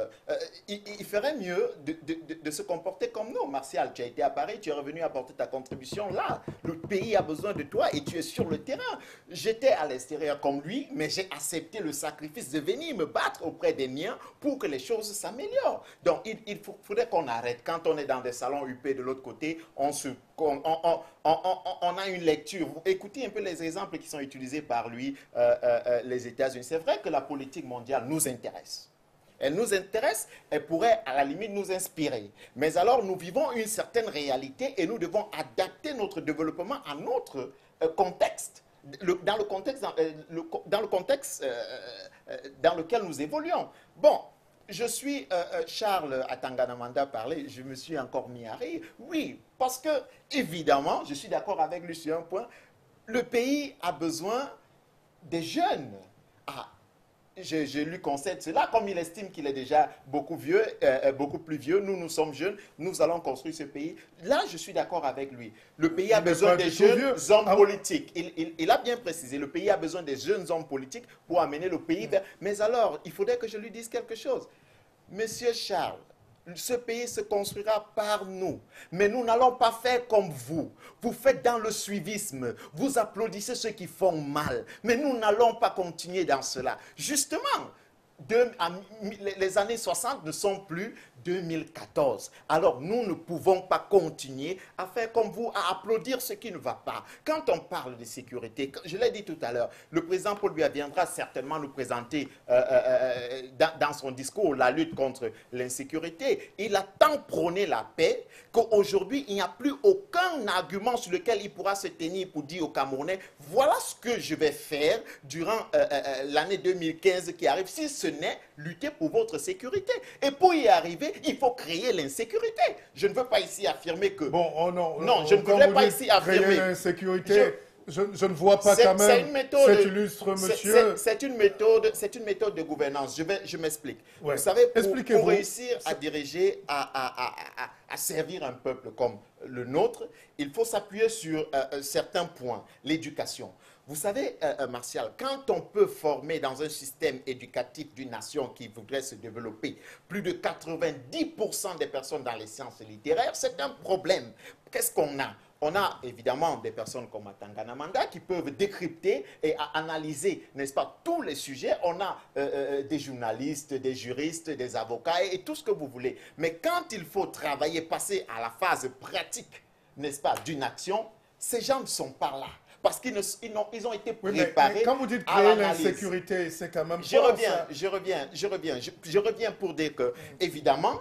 il ferait mieux de se comporter comme nous. Martial, tu as été à Paris, tu es revenu apporter ta contribution là. Le pays a besoin de toi et tu es sur le terrain. J'étais à l'extérieur comme lui, mais j'ai accepté le sacrifice de venir me battre auprès des miens pour que les choses s'améliorent. Donc, il faudrait qu'on arrête. Quand on est dans des salons UP de l'autre côté, on a une lecture. Écoutez un peu les exemples qui sont utilisés par lui, les États-Unis. C'est vrai que la politique mondiale nous intéresse. Elle nous intéresse, elle pourrait à la limite nous inspirer. Mais alors nous vivons une certaine réalité et nous devons adapter notre développement à notre contexte. Dans le contexte dans lequel nous évoluons. Bon, je suis, Charles Atanganamanda parlait, je me suis encore mis à rire. Oui, parce que, évidemment, je suis d'accord avec lui sur un point, le pays a besoin des jeunes. Ah, je lui concède cela, comme il estime qu'il est déjà beaucoup vieux, beaucoup plus vieux. Nous sommes jeunes, nous allons construire ce pays. Là, je suis d'accord avec lui. Le pays a besoin des jeunes hommes politiques. Il a bien précisé, le pays a besoin des jeunes hommes politiques pour amener le pays vers... Mais alors, il faudrait que je lui dise quelque chose. Monsieur Charles, ce pays se construira par nous. Mais nous n'allons pas faire comme vous. Vous faites dans le suivisme. Vous applaudissez ceux qui font mal. Mais nous n'allons pas continuer dans cela. Justement, les années 60 ne sont plus 2014. Alors nous ne pouvons pas continuer à faire comme vous, à applaudir ce qui ne va pas. Quand on parle de sécurité, je l'ai dit tout à l'heure, le président Paul Biya viendra certainement nous présenter dans son discours la lutte contre l'insécurité. Il a tant prôné la paix qu'aujourd'hui il n'y a plus aucun argument sur lequel il pourra se tenir pour dire aux Camerounais, voilà ce que je vais faire durant l'année 2015 qui arrive, si ce n'est lutter pour votre sécurité. Et pour y arriver, il faut créer l'insécurité. Je ne veux pas ici affirmer que... Bon, oh non, non, je ne voudrais pas ici affirmer... Créer l'insécurité, je ne vois pas quand même cet illustre monsieur... C'est une méthode de gouvernance. Je m'explique. Ouais. Vous savez, pour réussir à diriger, à servir un peuple comme le nôtre, il faut s'appuyer sur certains points. L'éducation. Vous savez, Martial, quand on peut former dans un système éducatif d'une nation qui voudrait se développer plus de 90% des personnes dans les sciences littéraires, c'est un problème. Qu'est-ce qu'on a? On a évidemment des personnes comme Atanganamanda qui peuvent décrypter et analyser, n'est-ce pas, tous les sujets. On a des journalistes, des juristes, des avocats et tout ce que vous voulez. Mais quand il faut travailler, passer à la phase pratique, n'est-ce pas, d'une action, ces gens ne sont pas là. Parce qu'ils ont été préparés. Mais quand vous dites créer l'insécurité, c'est quand même... Je reviens pour dire que, évidemment,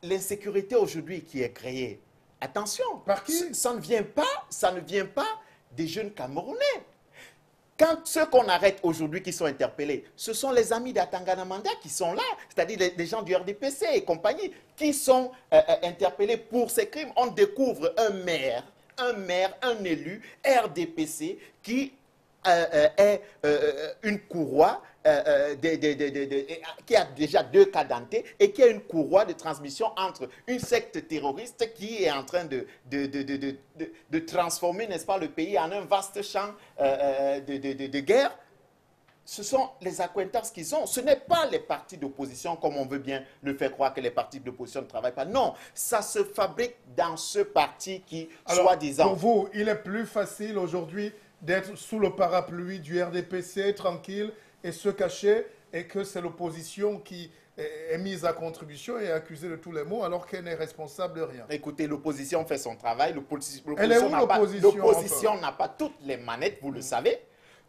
l'insécurité aujourd'hui qui est créée, attention, par qui? Ça ne vient pas des jeunes Camerounais. Quand ceux qu'on arrête aujourd'hui qui sont interpellés, ce sont les amis d'Atanganamanda qui sont là, c'est-à-dire les gens du RDPC et compagnie, qui sont interpellés pour ces crimes. On découvre un maire, un élu RDPC qui est une courroie qui a déjà 2 cas dentés et qui a une courroie de transmission entre une secte terroriste qui est en train de transformer, n'est-ce pas, le pays en un vaste champ de guerre. Ce sont les accointances qu'ils ont. Ce n'est pas les partis d'opposition, comme on veut bien le faire croire que les partis d'opposition ne travaillent pas. Non, ça se fabrique dans ce parti qui, soi-disant... Pour vous, il est plus facile aujourd'hui d'être sous le parapluie du RDPC, tranquille, et se cacher, et que c'est l'opposition qui est mise à contribution et accusée de tous les maux, alors qu'elle n'est responsable de rien. Écoutez, l'opposition fait son travail. Elle est où l'opposition? L'opposition n'a pas toutes les manettes, vous le savez.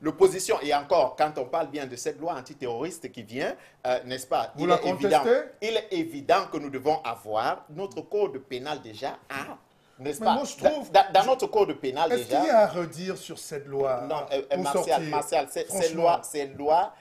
L'opposition, et encore, quand on parle bien de cette loi antiterroriste qui vient, n'est-ce pas, Vous la contestez? Il est évident que nous devons avoir notre code pénal déjà à... N'est-ce pas? Moi, je trouve, dans notre code pénal est-ce déjà... qu'il y a à redire sur cette loi? Non, Martial, cette loi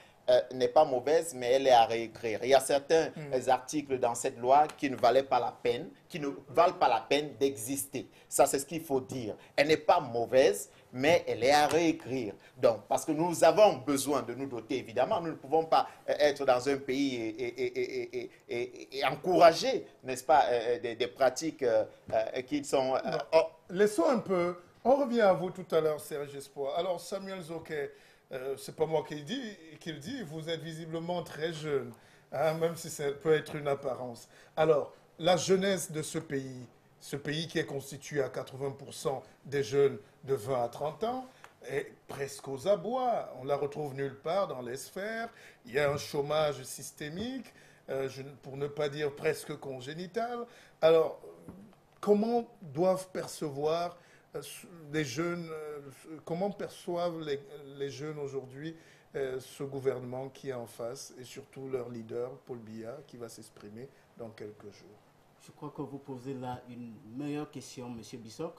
n'est pas mauvaise, mais elle est à réécrire. Il y a certains articles dans cette loi qui ne valaient pas la peine, qui ne valent pas la peine d'exister. Ça, c'est ce qu'il faut dire. Elle n'est pas mauvaise, mais elle est à réécrire. Donc, parce que nous avons besoin de nous doter, évidemment. Nous ne pouvons pas être dans un pays et encourager, n'est-ce pas, des pratiques qui sont... Laissons un peu. On revient à vous tout à l'heure, Serge Espoir. Alors, Samuel Zoké, c'est pas moi qui le dis, vous êtes visiblement très jeune, hein, même si ça peut être une apparence. Alors, la jeunesse de ce pays qui est constitué à 80% des jeunes de 20 à 30 ans, est presque aux abois. On la retrouve nulle part dans les sphères. Il y a un chômage systémique, pour ne pas dire presque congénital. Alors, comment doivent percevoir les jeunes, comment perçoivent les jeunes aujourd'hui ce gouvernement qui est en face et surtout leur leader, Paul Biya, qui va s'exprimer dans quelques jours? Je crois que vous posez là une meilleure question, M. Bissok.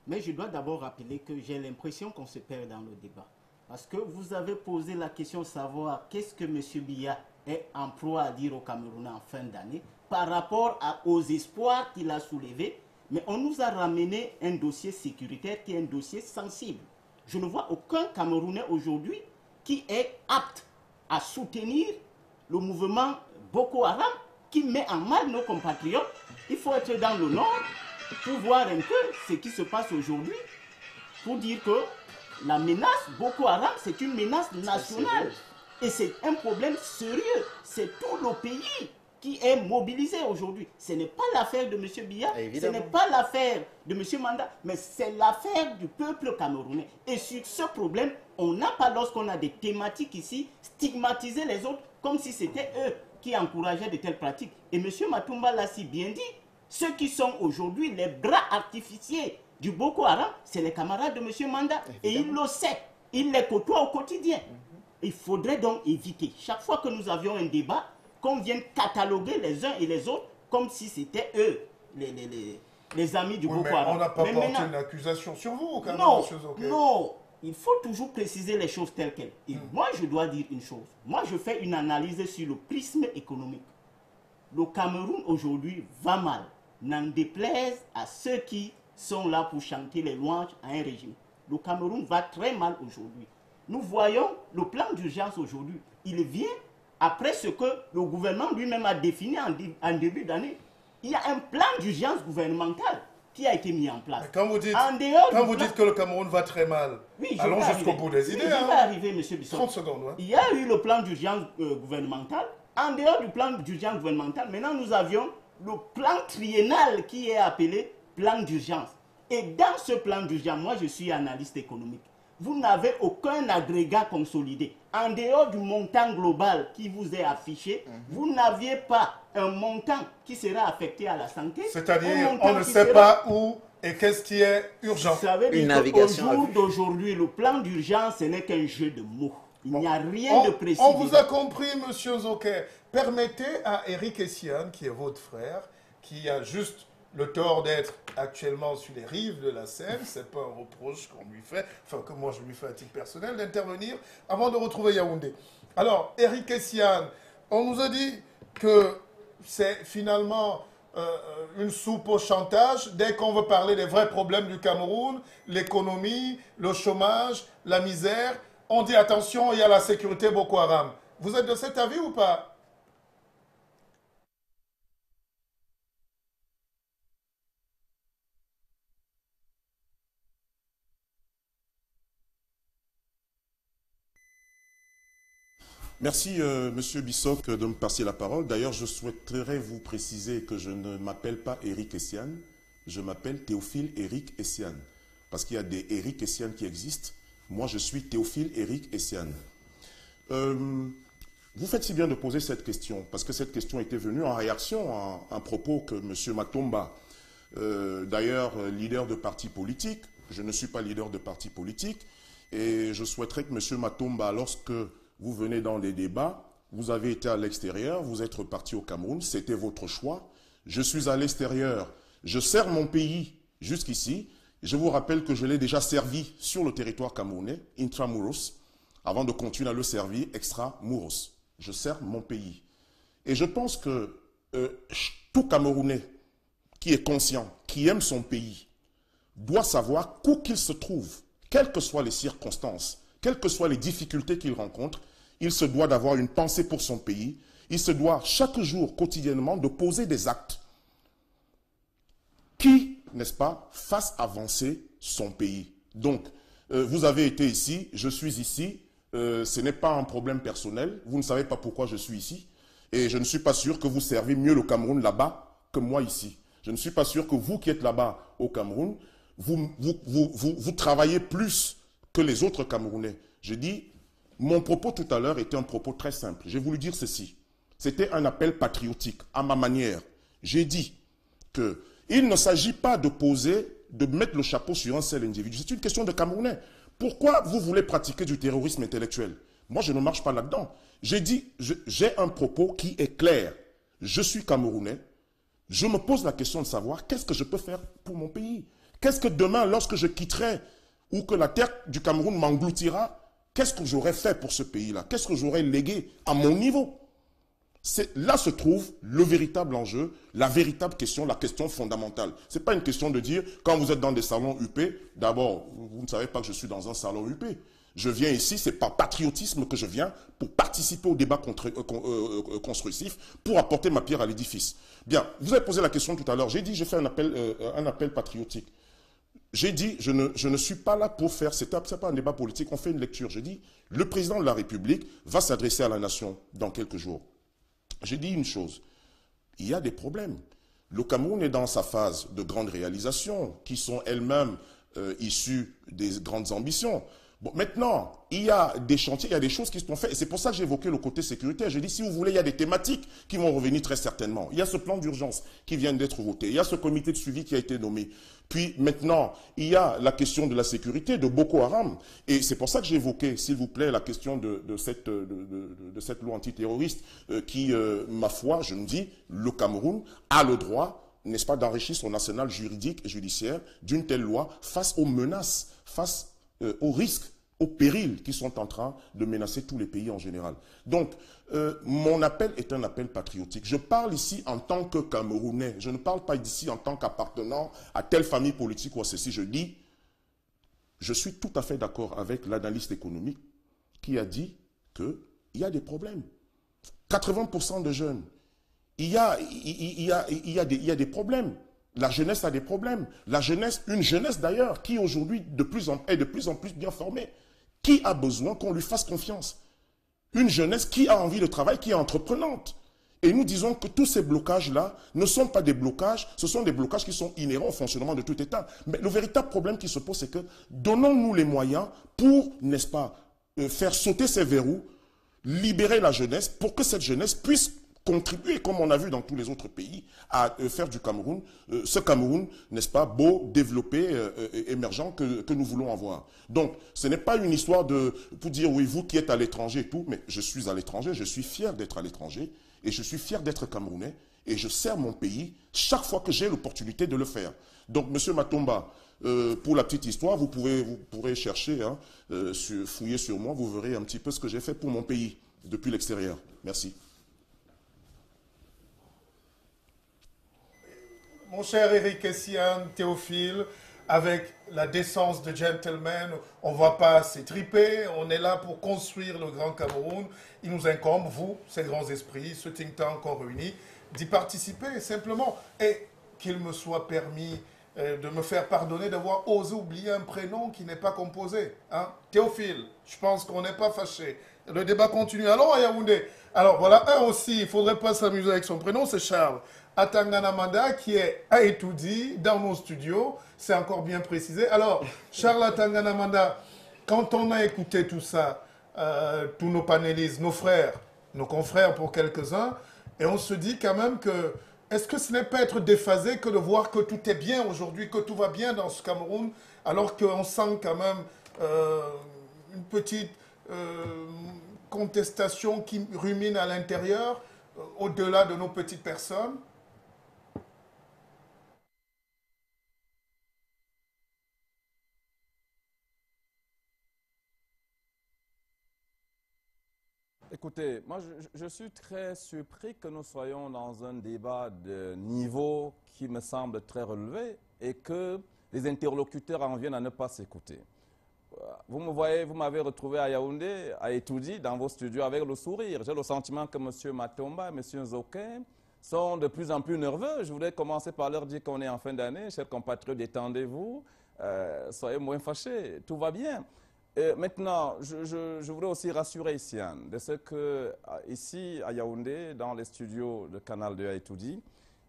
Mais je dois d'abord rappeler que j'ai l'impression qu'on se perd dans le débat. Parce que vous avez posé la question de savoir qu'est-ce que M. Biya est en proie à dire aux Camerounais en fin d'année par rapport aux espoirs qu'il a soulevés. Mais on nous a ramené un dossier sécuritaire qui est un dossier sensible. Je ne vois aucun Camerounais aujourd'hui qui est apte à soutenir le mouvement Boko Haram qui met en mal nos compatriotes. Il faut être dans le nord pour voir un peu ce qui se passe aujourd'hui, pour dire que la menace Boko Haram, c'est une menace nationale. Et c'est un problème sérieux. C'est tout le pays qui est mobilisé aujourd'hui. Ce n'est pas l'affaire de M. Biya, ce n'est pas l'affaire de M. Manda, mais c'est l'affaire du peuple camerounais. Et sur ce problème, on n'a pas, lorsqu'on a des thématiques ici, stigmatiser les autres comme si c'était eux qui encourageaient de telles pratiques. Et M. Matumba l'a si bien dit, ceux qui sont aujourd'hui les bras artificiers du Boko Haram, c'est les camarades de M. Manda. Évidemment. Et il le sait, il les côtoie au quotidien. Il faudrait donc éviter, chaque fois que nous avions un débat, qu'on vienne cataloguer les uns et les autres comme si c'était eux, les amis du Boko Haram. On n'a pas porté une accusation sur vous, quand même, non, il faut toujours préciser les choses telles quelles. Et moi, je dois dire une chose. Moi, je fais une analyse sur le prisme économique. Le Cameroun, aujourd'hui, va mal. N'en déplaise à ceux qui sont là pour chanter les louanges à un régime. Le Cameroun va très mal aujourd'hui. Nous voyons le plan d'urgence aujourd'hui. Il vient après ce que le gouvernement lui-même a défini en début d'année. Il y a un plan d'urgence gouvernemental qui a été mis en place. Quand vous dites, que le Cameroun va très mal, allons jusqu'au bout des idées. Je vais arriver, M. Bissot. 30 secondes. Ouais. Il y a eu le plan d'urgence gouvernemental. En dehors du plan d'urgence gouvernemental, maintenant nous avions le plan triennal qui est appelé plan d'urgence. Et dans ce plan d'urgence, moi je suis analyste économique. Vous n'avez aucun agrégat consolidé. En dehors du montant global qui vous est affiché, vous n'aviez pas un montant qui sera affecté à la santé. C'est-à-dire, on ne sait pas où et qu'est-ce qui est urgent. Ça veut dire qu'au jour d'aujourd'hui, le plan d'urgence, ce n'est qu'un jeu de mots. Il n'y a rien de précis. On vous a compris, M. Zoké. Permettez à Eric Essian, qui est votre frère, qui a juste le tort d'être actuellement sur les rives de la Seine, c'est pas un reproche qu'on lui fait, enfin que moi je lui fais à titre personnel, d'intervenir avant de retrouver Yaoundé. Alors, Eric Essian, on nous a dit que c'est finalement une soupe au chantage dès qu'on veut parler des vrais problèmes du Cameroun, l'économie, le chômage, la misère. on dit attention, il y a la sécurité Boko Haram. Vous êtes de cet avis ou pas? Merci, Monsieur Bissok, de me passer la parole. D'ailleurs, je souhaiterais vous préciser que je ne m'appelle pas Eric Essiane, je m'appelle Théophile Eric Essiane. Parce qu'il y a des Eric Essiane qui existent. Moi, je suis Théophile Eric Essiane. Vous faites si bien de poser cette question, parce que cette question était venue en réaction à un propos que M. Matomba, d'ailleurs leader de parti politique, je ne suis pas leader de parti politique, et je souhaiterais que M. Matomba, lorsque vous venez dans les débats, vous avez été à l'extérieur, vous êtes reparti au Cameroun, c'était votre choix. Je suis à l'extérieur, je sers mon pays jusqu'ici. Je vous rappelle que je l'ai déjà servi sur le territoire camerounais, intramuros, avant de continuer à le servir extramuros. Je sers mon pays. Et je pense que tout Camerounais qui est conscient, qui aime son pays, doit savoir qu'où qu'il se trouve, quelles que soient les circonstances, quelles que soient les difficultés qu'il rencontre, il se doit d'avoir une pensée pour son pays. Il se doit chaque jour, quotidiennement, de poser des actes qui, n'est-ce pas, fassent avancer son pays. Donc, vous avez été ici, je suis ici, ce n'est pas un problème personnel, vous ne savez pas pourquoi je suis ici, et je ne suis pas sûr que vous servez mieux le Cameroun là-bas que moi ici. Je ne suis pas sûr que vous qui êtes là-bas au Cameroun, vous travaillez plus que les autres Camerounais. Je dis, mon propos tout à l'heure était un propos très simple. J'ai voulu dire ceci. C'était un appel patriotique, à ma manière. J'ai dit qu'il ne s'agit pas de mettre le chapeau sur un seul individu. C'est une question de Camerounais. Pourquoi vous voulez pratiquer du terrorisme intellectuel? Moi, je ne marche pas là-dedans. J'ai dit, j'ai un propos qui est clair. Je suis Camerounais. Je me pose la question de savoir qu'est-ce que je peux faire pour mon pays. Qu'est-ce que demain, lorsque je quitterai ou que la terre du Cameroun m'engloutira, qu'est-ce que j'aurais fait pour ce pays-là? Qu'est-ce que j'aurais légué à mon niveau? Là se trouve le véritable enjeu, la véritable question, la question fondamentale. Ce n'est pas une question de dire, quand vous êtes dans des salons UP, d'abord, vous ne savez pas que je suis dans un salon UP. Je viens ici, c'est par patriotisme que je viens, pour participer au débat constructif, pour apporter ma pierre à l'édifice. Bien, vous avez posé la question tout à l'heure, j'ai dit, j'ai fait un appel patriotique. J'ai dit, je ne suis pas là pour faire, c'est pas un débat politique, on fait une lecture. J'ai dit, le président de la République va s'adresser à la nation dans quelques jours. J'ai dit une chose, il y a des problèmes. Le Cameroun est dans sa phase de grandes réalisations, qui sont elles-mêmes issues des grandes ambitions. Bon, maintenant, il y a des chantiers, il y a des choses qui se sont faites. Et c'est pour ça que j'ai évoqué le côté sécuritaire. J'ai dit, si vous voulez, il y a des thématiques qui vont revenir très certainement. Il y a ce plan d'urgence qui vient d'être voté. Il y a ce comité de suivi qui a été nommé. Puis maintenant, il y a la question de la sécurité de Boko Haram. Et c'est pour ça que j'ai évoqué, s'il vous plaît, la question de cette loi antiterroriste qui, ma foi, je me dis, le Cameroun a le droit, n'est-ce pas, d'enrichir son arsenal juridique et judiciaire d'une telle loi face aux menaces, face aux risques, aux périls qui sont en train de menacer tous les pays en général. Donc, mon appel est un appel patriotique. Je parle ici en tant que Camerounais. Je ne parle pas ici en tant qu'appartenant à telle famille politique ou à ceci. Je dis, je suis tout à fait d'accord avec l'analyste économique qui a dit qu'il y a des problèmes. 80% de jeunes, il y a des problèmes. La jeunesse a des problèmes. La jeunesse, une jeunesse d'ailleurs, qui aujourd'hui est de plus en plus bien formée, qui a besoin qu'on lui fasse confiance. Une jeunesse qui a envie de travail, qui est entreprenante. Et nous disons que tous ces blocages-là ne sont pas des blocages, ce sont des blocages qui sont inhérents au fonctionnement de tout État. Mais le véritable problème qui se pose, c'est que donnons-nous les moyens pour, n'est-ce pas, faire sauter ces verrous, libérer la jeunesse pour que cette jeunesse puisse contribuer, comme on a vu dans tous les autres pays, à faire du Cameroun, ce Cameroun, n'est-ce pas, beau, développé, émergent que nous voulons avoir. Donc, ce n'est pas une histoire pour dire, oui, vous qui êtes à l'étranger et tout, mais je suis à l'étranger, je suis fier d'être à l'étranger, et je suis fier d'être Camerounais, et je sers mon pays chaque fois que j'ai l'opportunité de le faire. Donc, M. Matomba, pour la petite histoire, vous pourrez chercher, hein, fouiller sur moi, vous verrez un petit peu ce que j'ai fait pour mon pays, depuis l'extérieur. Merci. Mon cher Eric Essiane, Théophile, avec la décence de gentleman. On ne va pas s'étriper. On est là pour construire le Grand Cameroun. Il nous incombe, vous, ces grands esprits, ce think tank qu'on réunit, d'y participer simplement. Et qu'il me soit permis de me faire pardonner d'avoir osé oublier un prénom qui n'est pas composé. Hein? Théophile, je pense qu'on n'est pas fâché. Le débat continue. Allons à Yaoundé. Alors voilà, un aussi, il ne faudrait pas s'amuser avec son prénom, c'est Charles Atanganamanda qui est à Etoudi dans nos studios. C'est encore bien précisé. Alors, Charles Atanganamanda, quand on a écouté tout ça, tous nos panélistes, nos frères, nos confrères pour quelques-uns, et on se dit quand même que est-ce que ce n'est pas être déphasé que de voir que tout est bien aujourd'hui, que tout va bien dans ce Cameroun, alors qu'on sent quand même une petite contestation qui rumine à l'intérieur, au-delà de nos petites personnes? Écoutez, moi je suis très surpris que nous soyons dans un débat de niveau qui me semble très relevé et que les interlocuteurs en viennent à ne pas s'écouter. Vous me voyez, vous m'avez retrouvé à Yaoundé, à Etoudi, dans vos studios avec le sourire. J'ai le sentiment que M. Matomba et M. Nzoké sont de plus en plus nerveux. Je voudrais commencer par leur dire qu'on est en fin d'année. Chers compatriotes, détendez-vous, soyez moins fâchés, tout va bien. Maintenant, je voudrais aussi rassurer Sian de ce que, ici à Yaoundé, dans les studios de Canal 2 à Etoudi,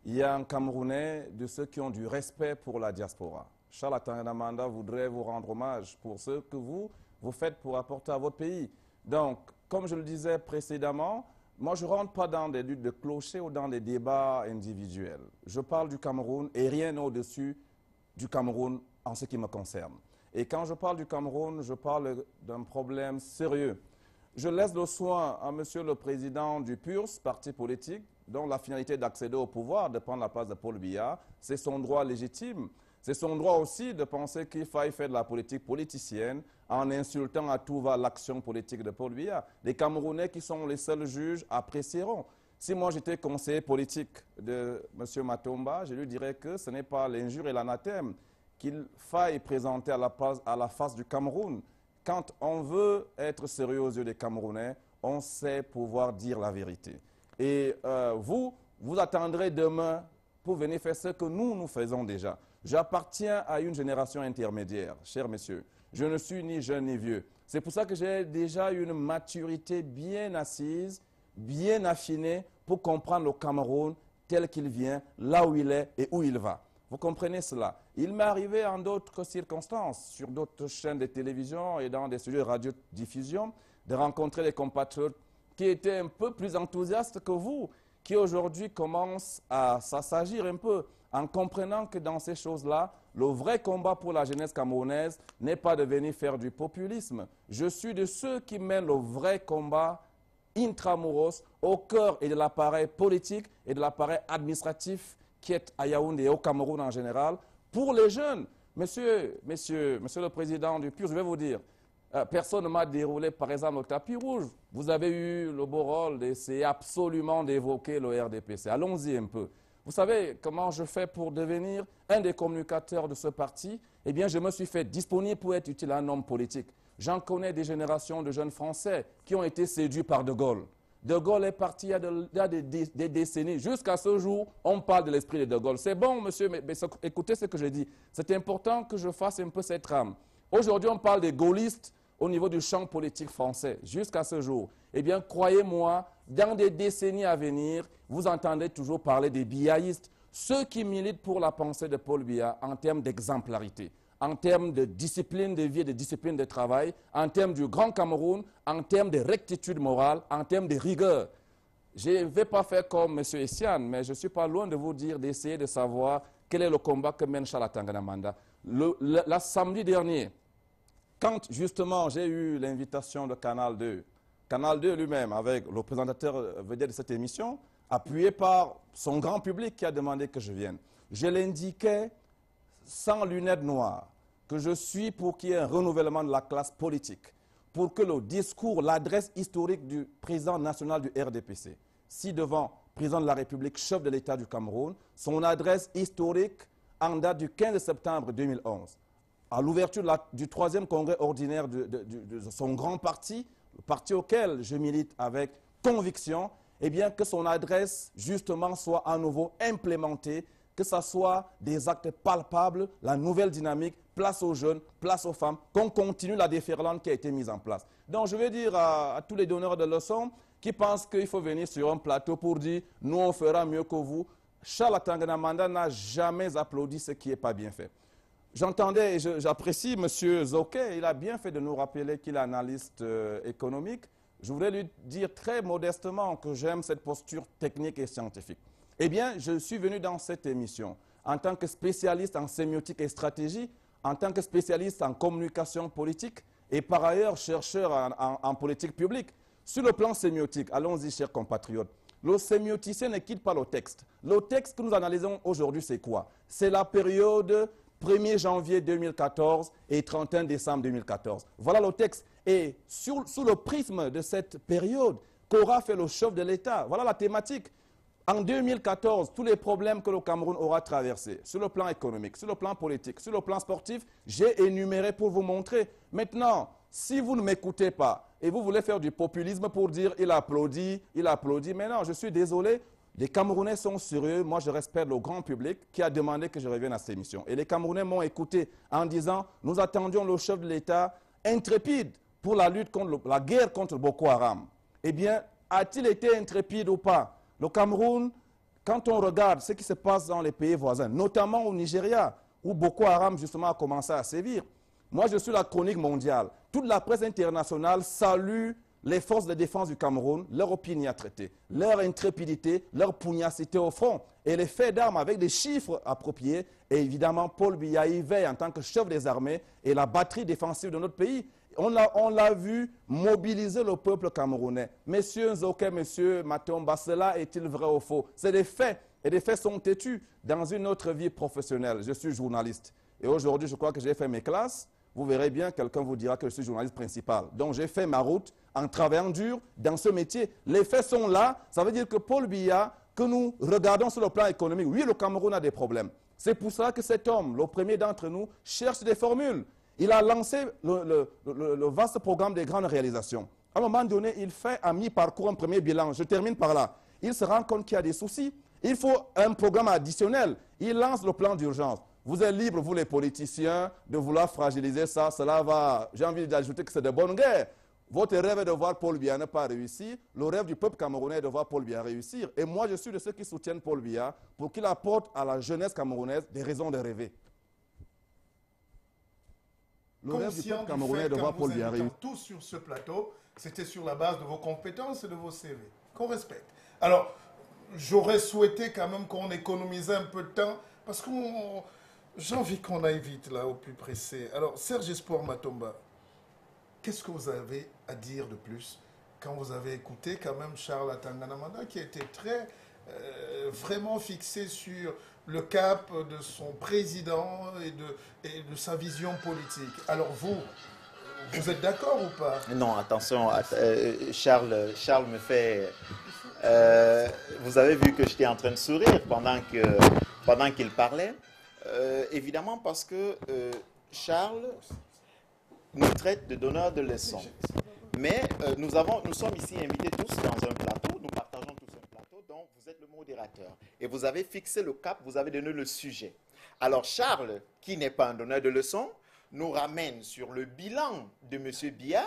il y a un Camerounais de ceux qui ont du respect pour la diaspora. Charles Atanganamanda voudrait vous rendre hommage pour ce que vous faites pour apporter à votre pays. Donc, comme je le disais précédemment, moi je ne rentre pas dans des luttes de clocher ou dans des débats individuels. Je parle du Cameroun et rien au-dessus du Cameroun en ce qui me concerne. Et quand je parle du Cameroun, je parle d'un problème sérieux. Je laisse le soin à Monsieur le Président du PURS, parti politique, dont la finalité d'accéder au pouvoir, de prendre la place de Paul Biya. C'est son droit légitime. C'est son droit aussi de penser qu'il faille faire de la politique politicienne en insultant à tout va l'action politique de Paul Biya. Les Camerounais qui sont les seuls juges apprécieront. Si moi j'étais conseiller politique de M. Matomba, je lui dirais que ce n'est pas l'injure et l'anathème qu'il faille présenter à la face du Cameroun. Quand on veut être sérieux aux yeux des Camerounais, on sait pouvoir dire la vérité. Et vous attendrez demain pour venir faire ce que nous faisons déjà. J'appartiens à une génération intermédiaire, chers messieurs. Je ne suis ni jeune ni vieux. C'est pour ça que j'ai déjà une maturité bien assise, bien affinée pour comprendre le Cameroun tel qu'il vient, là où il est et où il va. Vous comprenez cela? Il m'est arrivé en d'autres circonstances, sur d'autres chaînes de télévision et dans des studios de radiodiffusion, de rencontrer des compatriotes qui étaient un peu plus enthousiastes que vous, qui aujourd'hui commencent à s'assagir un peu en comprenant que dans ces choses-là, le vrai combat pour la jeunesse camerounaise n'est pas de venir faire du populisme. Je suis de ceux qui mènent le vrai combat intramuros au cœur et de l'appareil politique et de l'appareil administratif qui est à Yaoundé et au Cameroun en général, pour les jeunes. Monsieur le Président du PUR, je vais vous dire, personne ne m'a déroulé, par exemple, le tapis rouge. Vous avez eu le beau rôle d'essayer absolument d'évoquer le RDPC. Allons-y un peu. Vous savez comment je fais pour devenir un des communicateurs de ce parti? Eh bien, je me suis fait disponible pour être utile à un homme politique. J'en connais des générations de jeunes Français qui ont été séduits par De Gaulle. De Gaulle est parti il y a des décennies. Jusqu'à ce jour, on parle de l'esprit de De Gaulle. C'est bon, monsieur, mais écoutez ce que je dis. C'est important que je fasse un peu cette trame. Aujourd'hui, on parle des gaullistes au niveau du champ politique français, jusqu'à ce jour. Eh bien, croyez-moi, dans des décennies à venir, vous entendez toujours parler des biaïstes, ceux qui militent pour la pensée de Paul Biya en termes d'exemplarité, en termes de discipline de vie et de discipline de travail, en termes du Grand Cameroun, en termes de rectitude morale, en termes de rigueur. Je ne vais pas faire comme M. Essiane, mais je ne suis pas loin de vous dire, d'essayer de savoir quel est le combat que mène Charles Atanganamanda. La samedi dernier, quand justement j'ai eu l'invitation de Canal 2 lui-même, avec le présentateur vedette de cette émission, appuyé par son grand public qui a demandé que je vienne, je l'indiquais sans lunettes noires que je suis pour qu'il y ait un renouvellement de la classe politique, pour que le discours, l'adresse historique du président national du RDPC, ci devant président de la République, chef de l'État du Cameroun, son adresse historique en date du 15 septembre 2011, à l'ouverture du 3e congrès ordinaire de son grand parti, le parti auquel je milite avec conviction, eh bien que son adresse justement soit à nouveau implémentée, que ce soit des actes palpables, la nouvelle dynamique, place aux jeunes, place aux femmes, qu'on continue la déferlante qui a été mise en place. Donc je veux dire à tous les donneurs de leçons qui pensent qu'il faut venir sur un plateau pour dire « nous on fera mieux que vous », Charles Atangana Manda n'a jamais applaudi ce qui n'est pas bien fait. J'entendais et j'apprécie M. Zoké, il a bien fait de nous rappeler qu'il est analyste économique. Je voudrais lui dire très modestement que j'aime cette posture technique et scientifique. Eh bien, je suis venu dans cette émission en tant que spécialiste en sémiotique et stratégie, en tant que spécialiste en communication politique et par ailleurs chercheur en politique publique. Sur le plan sémiotique, allons-y chers compatriotes, le sémioticien ne quitte pas le texte. Le texte que nous analysons aujourd'hui, c'est quoi? C'est la période 1er janvier 2014 et 31 décembre 2014. Voilà le texte. Et sous le prisme de cette période, qu'aura fait le chef de l'État? Voilà la thématique. En 2014, tous les problèmes que le Cameroun aura traversés, sur le plan économique, sur le plan politique, sur le plan sportif, j'ai énuméré pour vous montrer. Maintenant, si vous ne m'écoutez pas et vous voulez faire du populisme pour dire « il applaudit », mais non, je suis désolé, les Camerounais sont sérieux. Moi, je respecte le grand public qui a demandé que je revienne à cette émission. Et les Camerounais m'ont écouté en disant « nous attendions le chef de l'État intrépide pour la lutte contre la guerre contre Boko Haram ». Eh bien, a-t-il été intrépide ou pas? Le Cameroun, quand on regarde ce qui se passe dans les pays voisins, notamment au Nigeria, où Boko Haram justement a commencé à sévir, moi je suis la chronique mondiale. Toute la presse internationale salue les forces de défense du Cameroun, leur opiniâtreté, leur intrépidité, leur pugnacité au front et les faits d'armes avec des chiffres appropriés. Et évidemment, Paul Biya y veille en tant que chef des armées et la batterie défensive de notre pays. On l'a vu mobiliser le peuple camerounais. Monsieur Nzoké, monsieur Matomba, cela est-il vrai ou faux? C'est des faits. Et les faits sont têtus. Dans une autre vie professionnelle, je suis journaliste. Et aujourd'hui, je crois que j'ai fait mes classes. Vous verrez bien, quelqu'un vous dira que je suis journaliste principal. Donc j'ai fait ma route en travaillant dur dans ce métier. Les faits sont là. Ça veut dire que Paul Biya, que nous regardons sur le plan économique, oui, le Cameroun a des problèmes. C'est pour ça que cet homme, le premier d'entre nous, cherche des formules. Il a lancé le vaste programme des grandes réalisations. À un moment donné, il fait à mi-parcours un premier bilan. Je termine par là. Il se rend compte qu'il y a des soucis. Il faut un programme additionnel. Il lance le plan d'urgence. Vous êtes libres, vous les politiciens, de vouloir fragiliser ça. Cela va, j'ai envie d'ajouter que c'est de bonne guerre. Votre rêve est de voir Paul Biya ne pas réussir. Le rêve du peuple camerounais est de voir Paul Biya réussir. Et moi, je suis de ceux qui soutiennent Paul Biya pour qu'il apporte à la jeunesse camerounaise des raisons de rêver. Le rêve du peuple camerounais est de voir Paul Biya réussir. Tous sur ce plateau, c'était sur la base de vos compétences et de vos CV, qu'on respecte. Alors, j'aurais souhaité quand même qu'on économise un peu de temps, parce que j'ai envie qu'on aille vite là, au plus pressé. Alors, Serge Espoir Matomba, qu'est-ce que vous avez à dire de plus quand vous avez écouté quand même Charles Atangana Manda, qui était très, vraiment fixé sur le cap de son président et de sa vision politique. Alors vous êtes d'accord ou pas? Non, attention, Charles me fait... vous avez vu que j'étais en train de sourire pendant qu'il parlait. Évidemment parce que Charles nous traite de donneurs de leçons. Mais nous sommes ici invités tous dans un plateau, nous partageons tous un plateau, donc vous êtes le modérateur. Et vous avez fixé le cap, vous avez donné le sujet. Alors Charles, qui n'est pas un donneur de leçons, nous ramène sur le bilan de M. Biya,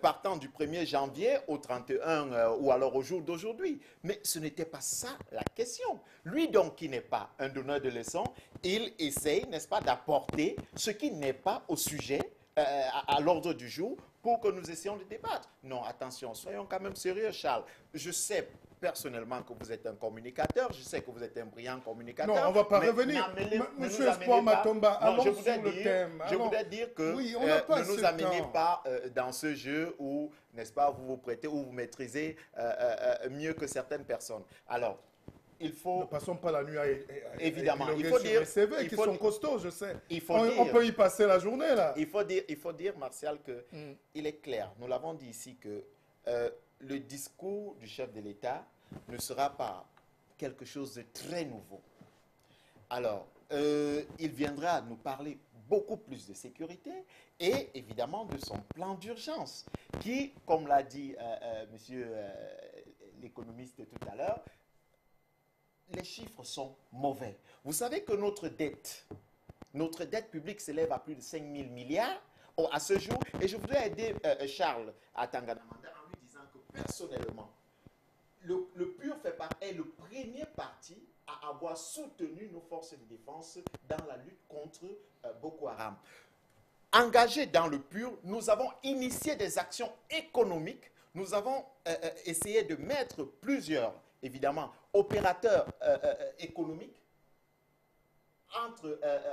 partant du 1er janvier au 31 ou alors au jour d'aujourd'hui. Mais ce n'était pas ça la question. Lui donc qui n'est pas un donneur de leçons, il essaye, n'est-ce pas, d'apporter ce qui n'est pas au sujet, à l'ordre du jour, pour que nous essayions de débattre. Non, attention, soyons quand même sérieux, Charles. Je sais personnellement que vous êtes un communicateur, je sais que vous êtes un brillant communicateur. Non, on ne va pas revenir. Monsieur Espoir Matomba, allons sur le thème. Je voudrais dire que oui, ne nous amenez pas dans ce jeu où, n'est-ce pas, vous vous prêtez ou vous maîtrisez mieux que certaines personnes. Alors, il faut... Ne passons pas la nuit à évidemment, il faut dire... Les CV qui sont costauds, je sais. On peut y passer la journée, là. Il faut dire, Martial, qu'il est clair. Nous l'avons dit ici que le discours du chef de l'État ne sera pas quelque chose de très nouveau. Alors, il viendra nous parler beaucoup plus de sécurité et évidemment de son plan d'urgence qui, comme l'a dit monsieur l'économiste tout à l'heure, les chiffres sont mauvais. Vous savez que notre dette publique s'élève à plus de 5 000 milliards à ce jour. Et je voudrais aider Charles à Tanganamanda en lui disant que personnellement, le PUR est le premier parti à avoir soutenu nos forces de défense dans la lutte contre Boko Haram. Engagés dans le PUR, nous avons initié des actions économiques. Nous avons essayé de mettre plusieurs, évidemment, opérateurs économiques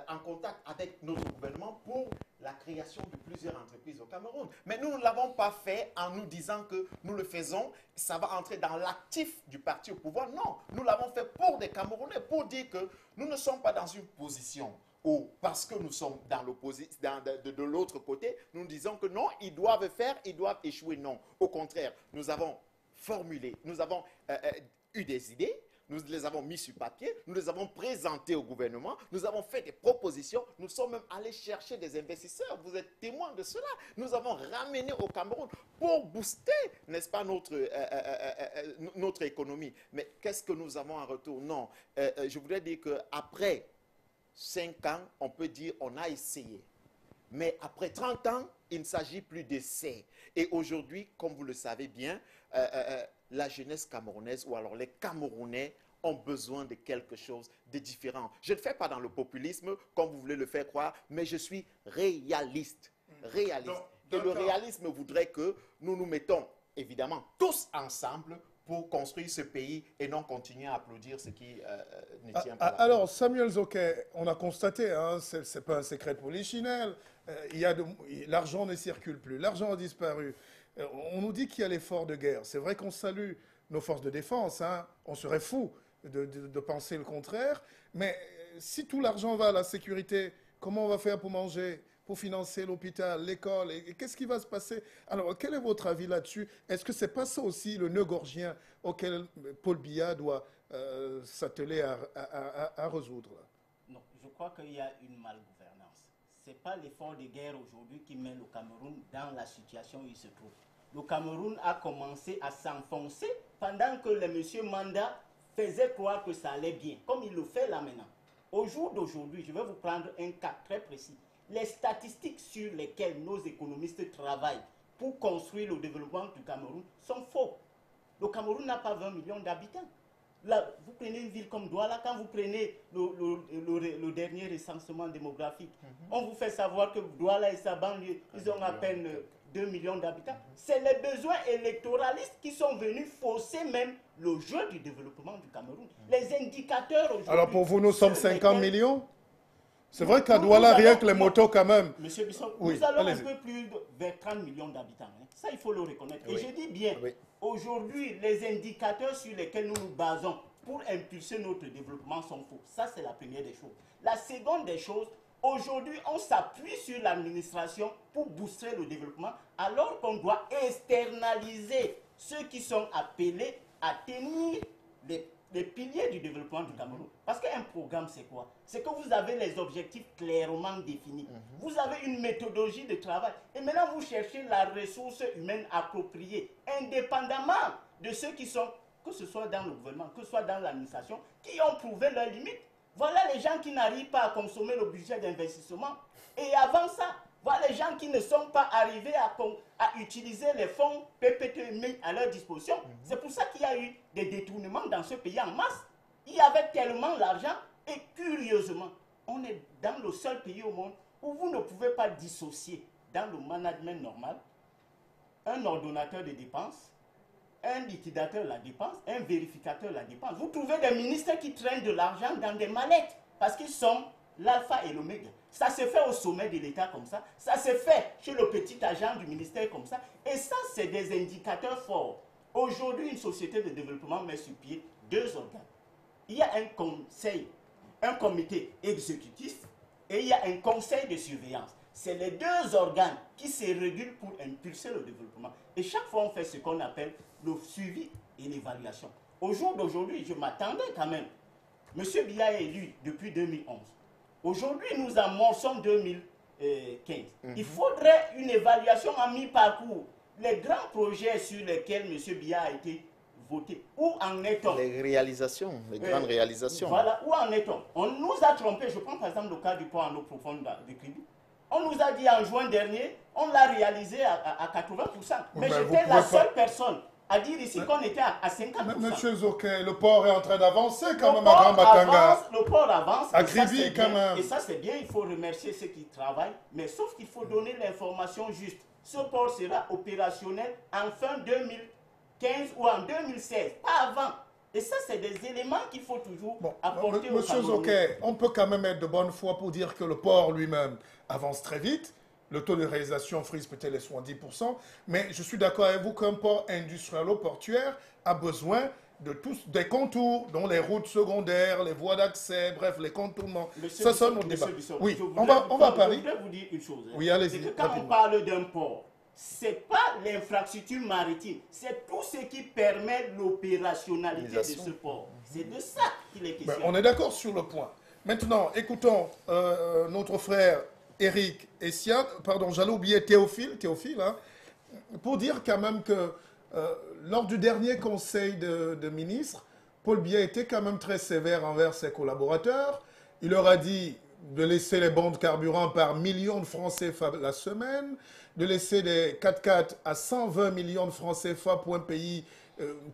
en contact avec notre gouvernement pour la création de plusieurs entreprises au Cameroun. Mais nous ne l'avons pas fait en nous disant que nous le faisons, ça va entrer dans l'actif du parti au pouvoir. Non, nous l'avons fait pour des Camerounais, pour dire que nous ne sommes pas dans une position où, parce que nous sommes dans de l'autre côté, nous disons que non, ils doivent faire, ils doivent échouer. Non, au contraire, nous avons formulé, nous avons eu des idées, nous les avons mis sur papier, nous les avons présentés au gouvernement, nous avons fait des propositions, nous sommes même allés chercher des investisseurs, vous êtes témoins de cela. Nous avons ramené au Cameroun pour booster, n'est-ce pas, notre économie. Mais qu'est-ce que nous avons en retour? Non, je voudrais dire qu'après 5 ans, on peut dire on a essayé. Mais après 30 ans, il ne s'agit plus d'essai. Et aujourd'hui, comme vous le savez bien, la jeunesse camerounaise ou alors les Camerounais ont besoin de quelque chose de différent. Je ne le fais pas dans le populisme, comme vous voulez le faire croire, mais je suis réaliste. Réaliste. Et le réalisme voudrait que nous nous mettons, évidemment, tous ensemble pour construire ce pays et non continuer à applaudir ce qui ne tient pas. Alors, Samuel Zoquet, on a constaté, hein, ce n'est pas un secret de polichinelle, l'argent ne circule plus, l'argent a disparu. On nous dit qu'il y a l'effort de guerre. C'est vrai qu'on salue nos forces de défense, hein. On serait fou de penser le contraire. Mais si tout l'argent va à la sécurité, comment on va faire pour manger, pour financer l'hôpital, l'école? Et qu'est-ce qui va se passer? Alors, quel est votre avis là-dessus? Est-ce que ce n'est pas ça aussi le nœud gorgien auquel Paul Biya doit s'atteler à résoudre? Non, je crois qu'il y a une malgouvernance. Ce n'est pas l'effort de guerre aujourd'hui qui met le Cameroun dans la situation où il se trouve. Le Cameroun a commencé à s'enfoncer pendant que le monsieur Manda faisait croire que ça allait bien, comme il le fait là maintenant. Au jour d'aujourd'hui, je vais vous prendre un cas très précis. Les statistiques sur lesquelles nos économistes travaillent pour construire le développement du Cameroun sont faux. Le Cameroun n'a pas 20 millions d'habitants. Là, vous prenez une ville comme Douala, quand vous prenez le dernier recensement démographique, on vous fait savoir que Douala et sa banlieue, ils ont à peine 2 millions d'habitants. C'est les besoins électoralistes qui sont venus fausser même le jeu du développement du Cameroun. Les indicateurs aujourd'hui... Alors pour vous, nous sommes 50 millions? C'est vrai qu'à Douala, rien que les motos quand même. Monsieur Bisson, nous allons un peu plus vers 30 millions d'habitants. Hein. Ça, il faut le reconnaître. Oui. Et je dis bien, aujourd'hui, les indicateurs sur lesquels nous nous basons pour impulser notre développement sont faux. Ça, c'est la première des choses. La seconde des choses, aujourd'hui, on s'appuie sur l'administration pour booster le développement, alors qu'on doit externaliser ceux qui sont appelés à tenir les piliers du développement du Cameroun. Parce qu'un programme, c'est quoi? C'est que vous avez les objectifs clairement définis. Vous avez une méthodologie de travail. Et maintenant, vous cherchez la ressource humaine appropriée, indépendamment de ceux qui sont, que ce soit dans le gouvernement, que ce soit dans l'administration, qui ont prouvé leurs limites. Voilà les gens qui n'arrivent pas à consommer le budget d'investissement. Et avant ça, voilà les gens qui ne sont pas arrivés à utiliser les fonds PPT mis à leur disposition. C'est pour ça qu'il y a eu des détournements dans ce pays en masse. Il y avait tellement d'argent et curieusement, on est dans le seul pays au monde où vous ne pouvez pas dissocier dans le management normal un ordonnateur de dépenses, un liquidateur de la dépense, un vérificateur de la dépense. Vous trouvez des ministres qui traînent de l'argent dans des mallettes parce qu'ils sont l'alpha et l'oméga. Ça se fait au sommet de l'État comme ça. Ça se fait chez le petit agent du ministère comme ça. Et ça, c'est des indicateurs forts. Aujourd'hui, une société de développement met sur pied 2 organes. Il y a un conseil, un comité exécutif et il y a un conseil de surveillance. C'est les 2 organes qui se régulent pour impulser le développement. Et chaque fois, on fait ce qu'on appelle le suivi et l'évaluation. Au jour d'aujourd'hui, je m'attendais quand même. M. Biya est élu depuis 2011. Aujourd'hui, nous amorçons 2015. Il faudrait une évaluation à mi-parcours. Les grands projets sur lesquels M. Biya a été voté, où en est-on? Les réalisations, les grandes réalisations. Voilà, où en est-on? On nous a trompés. Je prends par exemple le cas du pont en eau profonde de Kribi. On nous a dit en juin dernier, on l'a réalisé à 80%. Mais j'étais la seule personne à dire ici qu'on était à 50%. Monsieur Zoké, le port est en train d'avancer quand même à Grand Batanga. Le port avance. À Kribi quand même. Et ça c'est bien, il faut remercier ceux qui travaillent. Mais sauf qu'il faut donner l'information juste. Ce port sera opérationnel en fin 2015 ou en 2016, pas avant. Et ça, c'est des éléments qu'il faut toujours apporter au Monsieur Zoké, on peut quand même être de bonne foi pour dire que le port lui-même avance très vite. Le taux de réalisation frise peut-être les 70%. Mais je suis d'accord avec vous qu'un port industriel-portuaire a besoin de tous des contours, dont les routes secondaires, les voies d'accès, bref, les contournements. Ça, c'est notre débat. Oui, on va à Paris. Je voudrais vous dire une chose. Oui, allez-y. C'est que quand on parle d'un port, ce n'est pas l'infrastructure maritime, c'est tout ce qui permet l'opérationnalité de ce port. C'est de ça qu'il est question. On est d'accord sur le point. Maintenant, écoutons notre frère Eric Essiat, pardon, j'allais oublier Théophile, hein, pour dire quand même que lors du dernier conseil de ministres, Paul Biya était quand même très sévère envers ses collaborateurs. Il leur a dit de laisser les bons de carburant par millions de francs CFA la semaine, de laisser des 4x4 à 120 millions de francs CFA pour un pays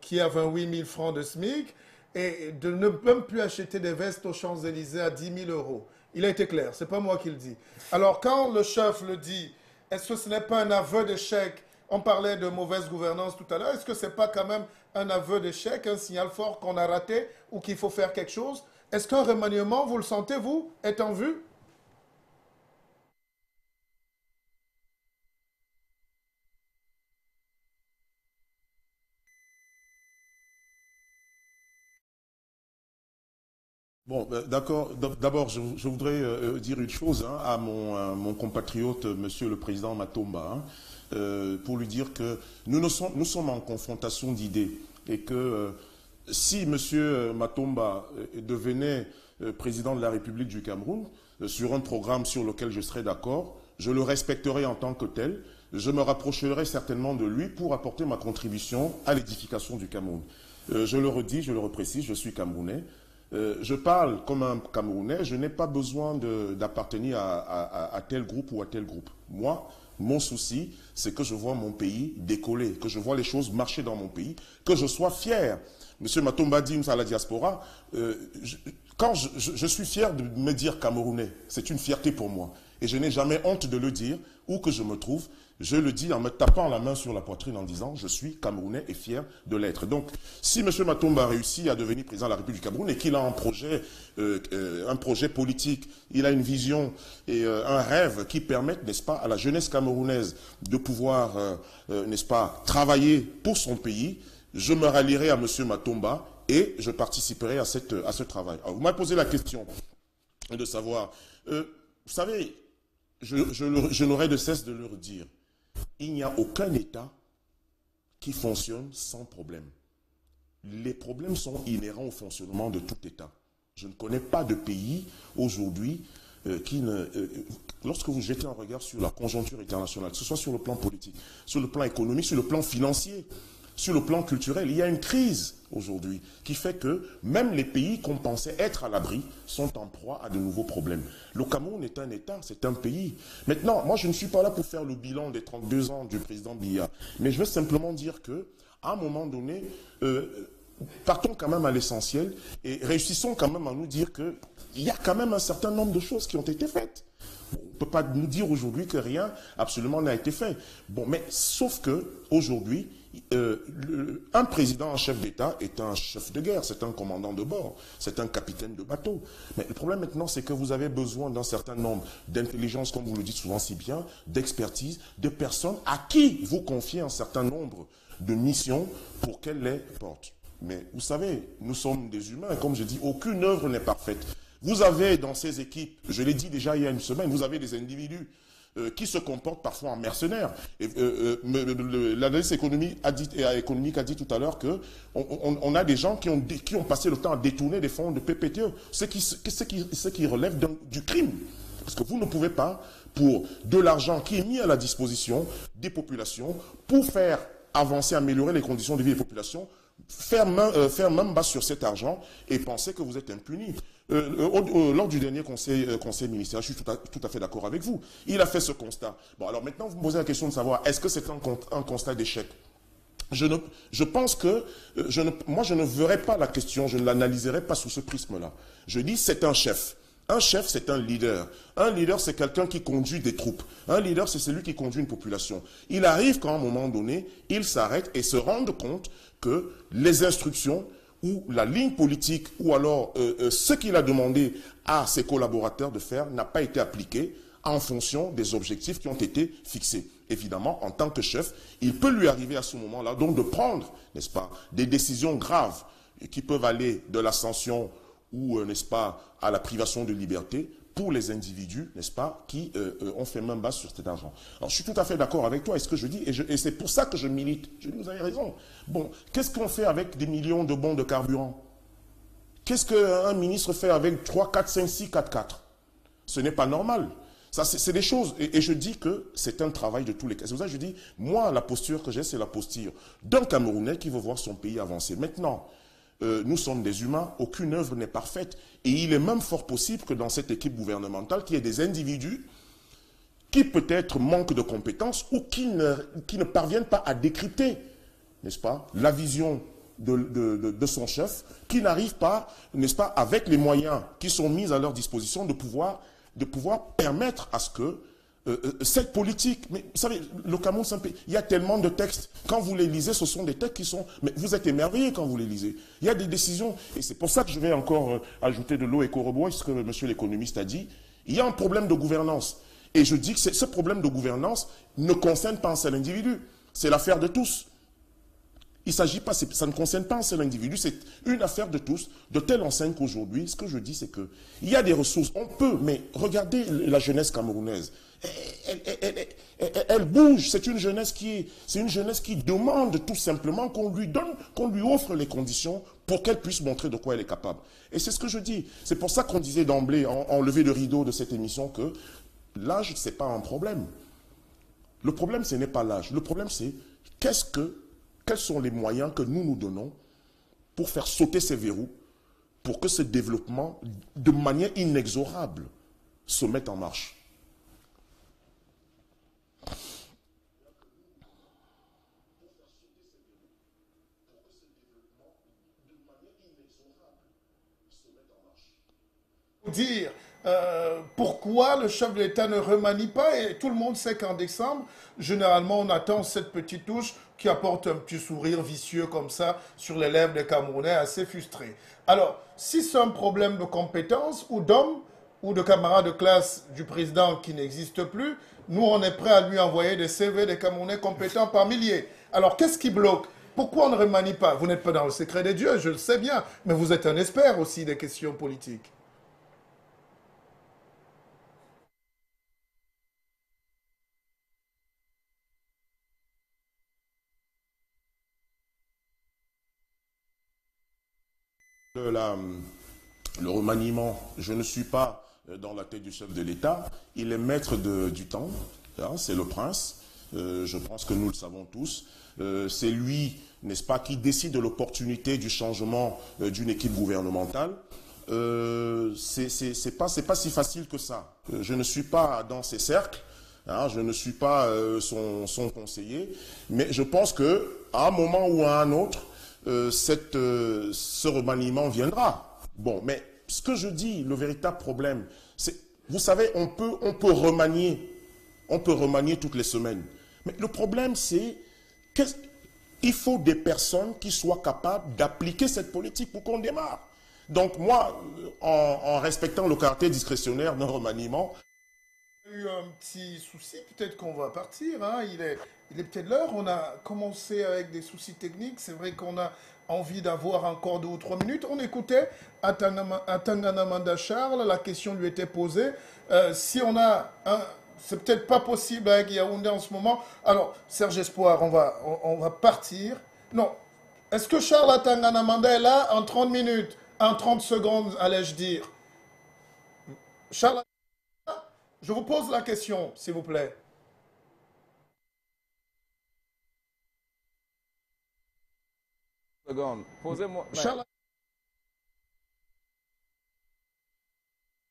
qui a 28 000 francs de SMIC, et de ne même plus acheter des vestes aux Champs-Élysées à 10 000 euros. Il a été clair, ce n'est pas moi qui le dis. Alors quand le chef le dit, est-ce que ce n'est pas un aveu d'échec? On parlait de mauvaise gouvernance tout à l'heure. Est-ce que ce n'est pas quand même un aveu d'échec, un signal fort qu'on a raté ou qu'il faut faire quelque chose? Est-ce qu'un remaniement, vous le sentez, vous, est en vue? Bon, d'accord. D'abord, je voudrais dire une chose à mon compatriote, Monsieur le Président Matomba, pour lui dire que nous sommes en confrontation d'idées et que si Monsieur Matomba devenait président de la République du Cameroun, sur un programme sur lequel je serais d'accord, je le respecterai en tant que tel, je me rapprocherai certainement de lui pour apporter ma contribution à l'édification du Cameroun. Je le redis, je le reprécise, je suis Camerounais. Je parle comme un Camerounais, je n'ai pas besoin d'appartenir à tel groupe ou à tel groupe. Moi, mon souci, c'est que je vois mon pays décoller, que je vois les choses marcher dans mon pays, que je sois fier. Monsieur Matomba dit à la diaspora, quand je suis fier de me dire Camerounais, c'est une fierté pour moi. Et je n'ai jamais honte de le dire, où que je me trouve. Je le dis en me tapant la main sur la poitrine en disant « Je suis Camerounais et fier de l'être ». Donc, si M. Matomba réussit à devenir président de la République du Cameroun et qu'il a un projet politique, il a une vision et un rêve qui permettent, n'est-ce pas, à la jeunesse camerounaise de pouvoir, n'est-ce pas, travailler pour son pays, je me rallierai à M. Matomba et je participerai à ce travail. Alors, vous m'avez posé la question de savoir, vous savez, je n'aurai de cesse de leur dire, il n'y a aucun État qui fonctionne sans problème. Les problèmes sont inhérents au fonctionnement de tout État. Je ne connais pas de pays aujourd'hui qui ne... lorsque vous jetez un regard sur la conjoncture internationale, que ce soit sur le plan politique, sur le plan économique, sur le plan financier, sur le plan culturel, il y a une crise aujourd'hui qui fait que même les pays qu'on pensait être à l'abri sont en proie à de nouveaux problèmes. Le Cameroun est un État, c'est un pays. Maintenant, moi je ne suis pas là pour faire le bilan des 32 ans du président Biya, mais je veux simplement dire que à un moment donné, partons quand même à l'essentiel et réussissons quand même à nous dire qu'il y a quand même un certain nombre de choses qui ont été faites. On ne peut pas nous dire aujourd'hui que rien absolument n'a été fait. Bon, mais sauf que aujourd'hui, un président, un chef d'État est un chef de guerre, c'est un commandant de bord, c'est un capitaine de bateau. Mais le problème maintenant, c'est que vous avez besoin d'un certain nombre d'intelligence, comme vous le dites souvent si bien, d'expertise, de personnes à qui vous confiez un certain nombre de missions pour qu'elles les portent. Mais vous savez, nous sommes des humains, et comme je dis, aucune œuvre n'est parfaite. Vous avez dans ces équipes, je l'ai dit déjà il y a une semaine, vous avez des individus qui se comportent parfois en mercenaires. L'analyste économique a dit tout à l'heure qu'on a des gens qui ont passé le temps à détourner des fonds de PPTE, ce qui relève du crime. Parce que vous ne pouvez pas, pour de l'argent qui est mis à la disposition des populations, pour faire avancer, améliorer les conditions de vie des populations, faire main basse sur cet argent et penser que vous êtes impuni. Lors du dernier conseil ministériel, je suis tout à fait d'accord avec vous. Il a fait ce constat. Bon, alors maintenant, vous me posez la question de savoir, est-ce que c'est un constat d'échec? Je pense que, moi, je ne verrai pas la question, je ne l'analyserai pas sous ce prisme-là. Je dis, c'est un chef. Un chef, c'est un leader. Un leader, c'est quelqu'un qui conduit des troupes. Un leader, c'est celui qui conduit une population. Il arrive qu'à un moment donné, il s'arrête et se rende compte que les instructions ou la ligne politique ou alors ce qu'il a demandé à ses collaborateurs de faire n'a pas été appliqué en fonction des objectifs qui ont été fixés. Évidemment, en tant que chef, il peut lui arriver à ce moment-là donc de prendre, n'est-ce pas, des décisions graves qui peuvent aller de la sanction ou, n'est-ce pas, à la privation de liberté pour les individus, n'est-ce pas, qui ont fait main basse sur cet argent. Alors, je suis tout à fait d'accord avec toi, et ce que je dis, et c'est pour ça que je milite. Je dis, vous avez raison. Bon, qu'est-ce qu'on fait avec des millions de bons de carburant? Qu'est-ce qu'un ministre fait avec 3, 4, 5, 6, 4, 4? Ce n'est pas normal. Ça, c'est des choses, et je dis que c'est un travail de tous les cas. C'est pour ça que je dis, moi, la posture que j'ai, c'est la posture d'un Camerounais qui veut voir son pays avancer. Maintenant, nous sommes des humains, aucune œuvre n'est parfaite. Et il est même fort possible que dans cette équipe gouvernementale, qu'il y ait des individus qui peut-être manquent de compétences ou qui ne parviennent pas à décrypter, n'est-ce pas, la vision de son chef, qui n'arrivent pas, n'est-ce pas, avec les moyens qui sont mis à leur disposition de pouvoir permettre à ce que cette politique, mais vous savez, le Cameroun, il y a tellement de textes, quand vous les lisez, ce sont des textes qui sont, mais vous êtes émerveillés quand vous les lisez. Il y a des décisions, et c'est pour ça que je vais encore ajouter de l'eau et corroborer ce que monsieur l'économiste a dit. Il y a un problème de gouvernance. Et je dis que ce problème de gouvernance ne concerne pas un seul individu. C'est l'affaire de tous. Il ne s'agit pas, ça ne concerne pas un seul individu, c'est une affaire de tous, de telle enseigne qu'aujourd'hui, ce que je dis, c'est qu'il y a des ressources, on peut, mais regardez la jeunesse camerounaise. Elle bouge, c'est une jeunesse qui demande tout simplement qu'on lui donne, qu'on lui offre les conditions pour qu'elle puisse montrer de quoi elle est capable. Et c'est ce que je dis. C'est pour ça qu'on disait d'emblée, en levé de rideau de cette émission, que l'âge, ce n'est pas un problème. Le problème, ce n'est pas l'âge. Le problème, c'est quels sont les moyens que nous nous donnons pour faire sauter ces verrous, pour que ce développement, de manière inexorable, se mette en marche. Dire pourquoi le chef de l'État ne remanie pas, et tout le monde sait qu'en décembre, généralement, on attend cette petite touche qui apporte un petit sourire vicieux comme ça sur les lèvres des Camerounais assez frustrés. Alors, si c'est un problème de compétence ou d'homme ou de camarade de classe du président qui n'existe plus, nous, on est prêt à lui envoyer des CV des Camerounais compétents par milliers. Alors, qu'est-ce qui bloque? Pourquoi on ne remanie pas? Vous n'êtes pas dans le secret des dieux, je le sais bien, mais vous êtes un expert aussi des questions politiques. Le remaniement, je ne suis pas dans la tête du chef de l'État, il est maître du temps, hein, c'est le prince, je pense que nous le savons tous, c'est lui, n'est-ce pas, qui décide de l'opportunité du changement d'une équipe gouvernementale. C'est pas si facile que ça. Je ne suis pas dans ses cercles, hein, je ne suis pas son conseiller, mais je pense qu'à un moment ou à un autre, ce remaniement viendra. Bon, mais ce que je dis, le véritable problème, c'est, vous savez, on peut remanier toutes les semaines. Mais le problème, c'est qu'il faut des personnes qui soient capables d'appliquer cette politique pour qu'on démarre. Donc moi, en respectant le caractère discrétionnaire d'un remaniement, il y a eu un petit souci, peut-être qu'on va partir, hein. Il est peut-être l'heure, on a commencé avec des soucis techniques, c'est vrai qu'on a envie d'avoir encore 2 ou 3 minutes. On écoutait Atangana Manda Charles, la question lui était posée, si on a c'est peut-être pas possible avec Yaoundé en ce moment. Alors, Serge Espoir, on va partir. Non. Est-ce que Charles Atangana Manda est là en 30 minutes? En 30 secondes, allais-je dire. Charles, je vous pose la question, s'il vous plaît. Seconde. Posez-moi. Charles,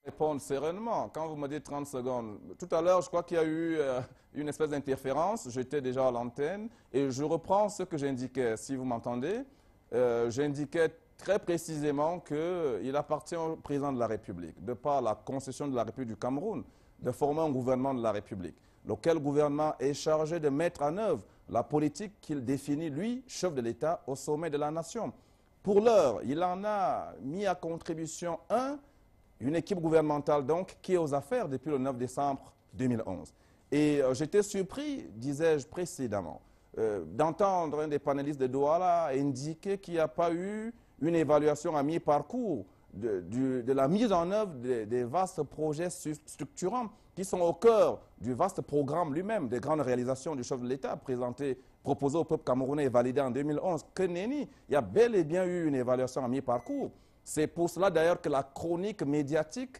Répondre sereinement. Quand vous me dites 30 secondes, tout à l'heure, je crois qu'il y a eu une espèce d'interférence. J'étais déjà à l'antenne et je reprends ce que j'indiquais. Si vous m'entendez, j'indiquais très précisément qu'il appartient au président de la République, de par la concession de la République du Cameroun, de former un gouvernement de la République, lequel gouvernement est chargé de mettre en œuvre la politique qu'il définit, lui, chef de l'État, au sommet de la nation. Pour l'heure, il en a mis à contribution une équipe gouvernementale donc qui est aux affaires depuis le 9 décembre 2011. Et j'étais surpris, disais-je précédemment, d'entendre un des panélistes de Douala indiquer qu'il n'y a pas eu une évaluation à mi-parcours de la mise en œuvre des vastes projets structurants qui sont au cœur du vaste programme lui-même, des grandes réalisations du chef de l'État proposé au peuple camerounais et validé en 2011. Que nenni, il y a bel et bien eu une évaluation à mi-parcours. C'est pour cela d'ailleurs que la chronique médiatique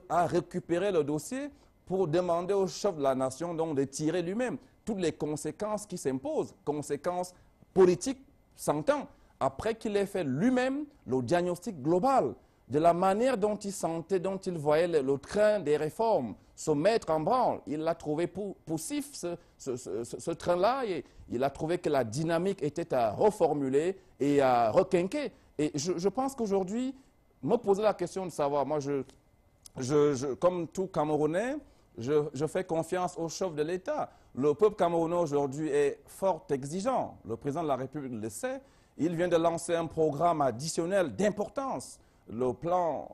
a récupéré le dossier pour demander au chef de la nation donc, de tirer lui-même toutes les conséquences qui s'imposent, conséquences politiques, s'entend, après qu'il ait fait lui-même le diagnostic global de la manière dont il sentait, dont il voyait le train des réformes se mettre en branle. Il l'a trouvé poussif, ce train-là, et il a trouvé que la dynamique était à reformuler et à requinquer. Et je pense qu'aujourd'hui, me poser la question de savoir, moi, comme tout Camerounais, je fais confiance au chef de l'État. Le peuple camerounais aujourd'hui est fort exigeant. Le président de la République le sait. Il vient de lancer un programme additionnel d'importance, le plan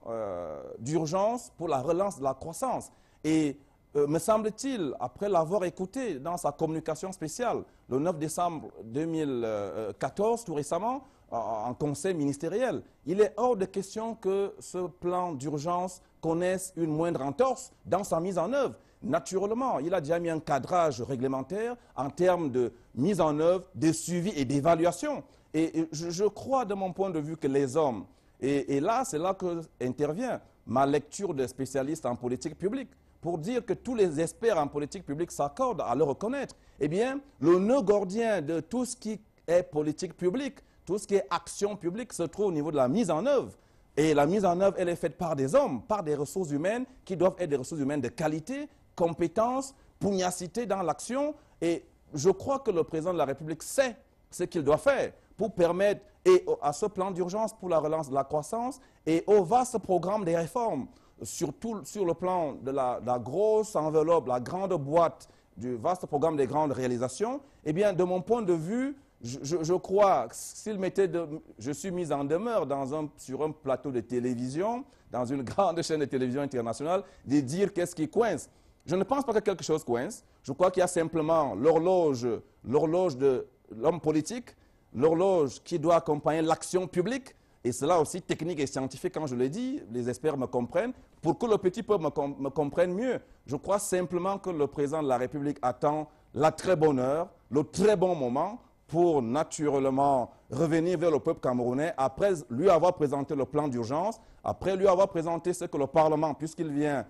d'urgence pour la relance de la croissance. Et me semble-t-il, après l'avoir écouté dans sa communication spéciale le 9 décembre 2014, tout récemment, en conseil ministériel, il est hors de question que ce plan d'urgence connaisse une moindre entorse dans sa mise en œuvre. Naturellement, il a déjà mis un cadrage réglementaire en termes de mise en œuvre, de suivi et d'évaluation. Et je crois, de mon point de vue, que les hommes, et là, c'est là que intervient ma lecture de spécialiste en politique publique, pour dire que tous les experts en politique publique s'accordent à le reconnaître. Eh bien, le nœud gordien de tout ce qui est politique publique, tout ce qui est action publique se trouve au niveau de la mise en œuvre. Et la mise en œuvre, elle est faite par des hommes, par des ressources humaines qui doivent être des ressources humaines de qualité, compétence, pugnacité dans l'action. Et je crois que le président de la République sait ce qu'il doit faire pour permettre à ce plan d'urgence pour la relance de la croissance et au vaste programme des réformes, surtout sur le plan de la grosse enveloppe, la grande boîte du vaste programme des grandes réalisations. Eh bien, de mon point de vue, je crois que je suis mis en demeure sur un plateau de télévision, dans une grande chaîne de télévision internationale, de dire qu'est-ce qui coince. Je ne pense pas que quelque chose coince. Je crois qu'il y a simplement l'horloge de l'homme politique, l'horloge qui doit accompagner l'action publique, et cela aussi technique et scientifique, quand je le dis, les experts me comprennent, pour que le petit peuple me comprenne mieux. Je crois simplement que le président de la République attend la très bonne heure, le très bon moment, pour naturellement revenir vers le peuple camerounais, après lui avoir présenté le plan d'urgence, après lui avoir présenté ce que le Parlement, puisqu'il vient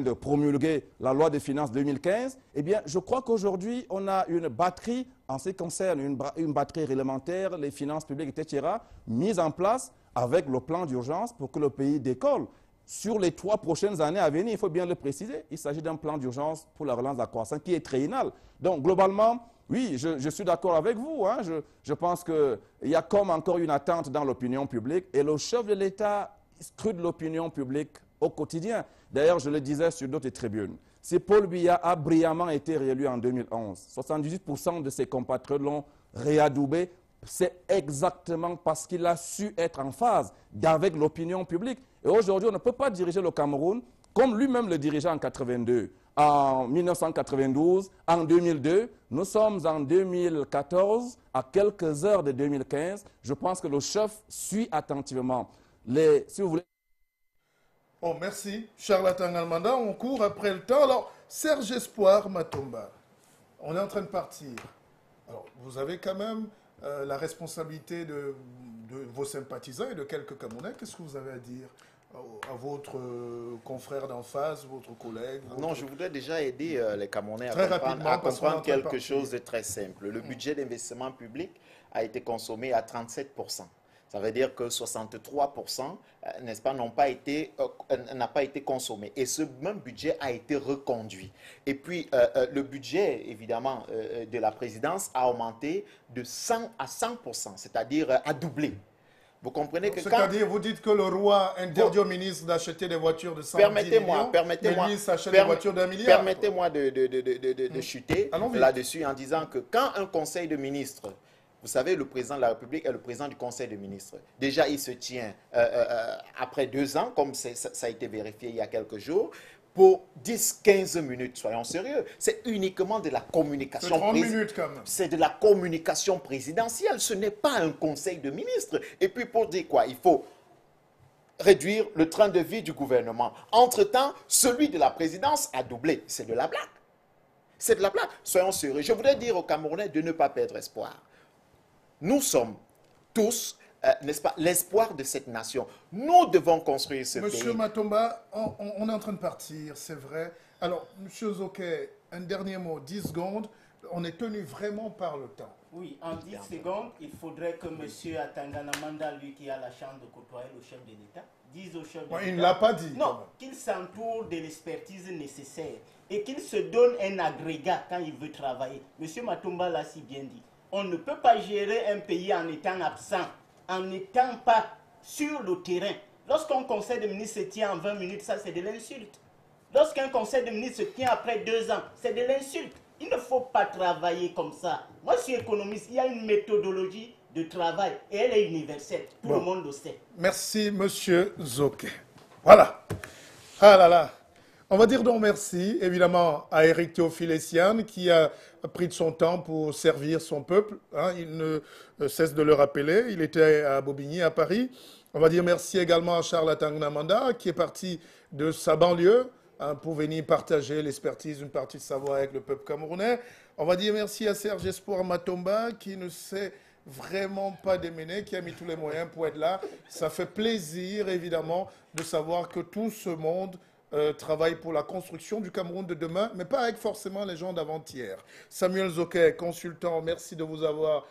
de promulguer la loi des finances 2015, eh bien, je crois qu'aujourd'hui, on a une batterie, en ce qui concerne une batterie réglementaire, les finances publiques, etc., mise en place avec le plan d'urgence pour que le pays décolle. Sur les 3 prochaines années à venir, il faut bien le préciser, il s'agit d'un plan d'urgence pour la relance de la croissance qui est triennal. Donc, globalement, oui, je suis d'accord avec vous. Hein. Je pense qu'il y a comme encore une attente dans l'opinion publique et le chef de l'État scrute l'opinion publique au quotidien. D'ailleurs, je le disais sur d'autres tribunes. Si Paul Biya a brillamment été réélu en 2011, 78% de ses compatriotes l'ont réadoubé, c'est exactement parce qu'il a su être en phase avec l'opinion publique. Et aujourd'hui, on ne peut pas diriger le Cameroun comme lui-même le dirigeait en 82. En 1992, en 2002, nous sommes en 2014, à quelques heures de 2015. Je pense que le chef suit attentivement. Si vous voulez... Oh, merci. Charles Atangana Manda, on court après le temps. Alors, Serge Espoir Matomba, on est en train de partir. Alors, vous avez quand même la responsabilité de vos sympathisants et de quelques Camerounais. Qu'est-ce que vous avez à dire à votre confrère d'en face, votre collègue? Non, je voudrais déjà aider les Camerounais Très à rapidement, parce qu'on est en comprendre train de quelque partir. chose de très simple. Le budget d'investissement public a été consommé à 37%. Ça veut dire que 63%, n'est-ce pas, n'a pas été consommé. Et ce même budget a été reconduit. Et puis, le budget, évidemment, de la présidence a augmenté de 100 à 100%, c'est-à-dire a doublé. Vous comprenez que C'est-à-dire, vous dites que le roi interdit au ministre d'acheter des voitures de 110 millions, mais lui, il s'achète des voitures d'1 milliard. Permettez-moi de chuter là-dessus en disant que quand un conseil de ministres, vous savez, le président de la République est le président du Conseil des ministres. Déjà, il se tient après 2 ans, comme ça a été vérifié il y a quelques jours, pour 10-15 minutes, soyons sérieux. C'est uniquement de la communication. C'est 30 minutes quand même. C'est de la communication présidentielle. Ce n'est pas un conseil de ministres. Et puis pour dire quoi? Il faut réduire le train de vie du gouvernement. Entre-temps, celui de la présidence a doublé. C'est de la blague. C'est de la blague. Soyons sérieux. Je voudrais dire aux Camerounais de ne pas perdre espoir. Nous sommes tous, n'est-ce pas, l'espoir de cette nation. Nous devons construire ce pays. Monsieur Matomba, on est en train de partir, c'est vrai. Alors, Monsieur Zoké, un dernier mot, 10 secondes. On est tenu vraiment par le temps. Oui, en 10 secondes, il faudrait que M. Atangana Manda, lui qui a la chance de côtoyer le chef de l'État, dise au chef de l'État... Il ne l'a pas dit. Non, qu'il s'entoure de l'expertise nécessaire et qu'il se donne un agrégat quand il veut travailler. M. Matomba l'a si bien dit. On ne peut pas gérer un pays en étant absent, en n'étant pas sur le terrain. Lorsqu'un conseil de ministres se tient en 20 minutes, ça c'est de l'insulte. Lorsqu'un conseil de ministres se tient après 2 ans, c'est de l'insulte. Il ne faut pas travailler comme ça. Moi, je suis économiste. Il y a une méthodologie de travail et elle est universelle. Tout le monde le sait. Merci, Monsieur Zoké. Voilà. Ah là là. On va dire donc merci, évidemment, à Éric Théophile Essiane qui a pris de son temps pour servir son peuple. Hein, il ne cesse de le rappeler. Il était à Bobigny, à Paris. On va dire merci également à Charles Atangana Manda qui est parti de sa banlieue pour venir partager l'expertise, une partie de savoir avec le peuple camerounais. On va dire merci à Serge Espoir Matomba qui ne s'est vraiment pas démené, qui a mis tous les moyens pour être là. Ça fait plaisir, évidemment, de savoir que tout ce monde travaille pour la construction du Cameroun de demain, mais pas avec forcément les gens d'avant-hier. Samuel Zoké, consultant, merci de vous avoir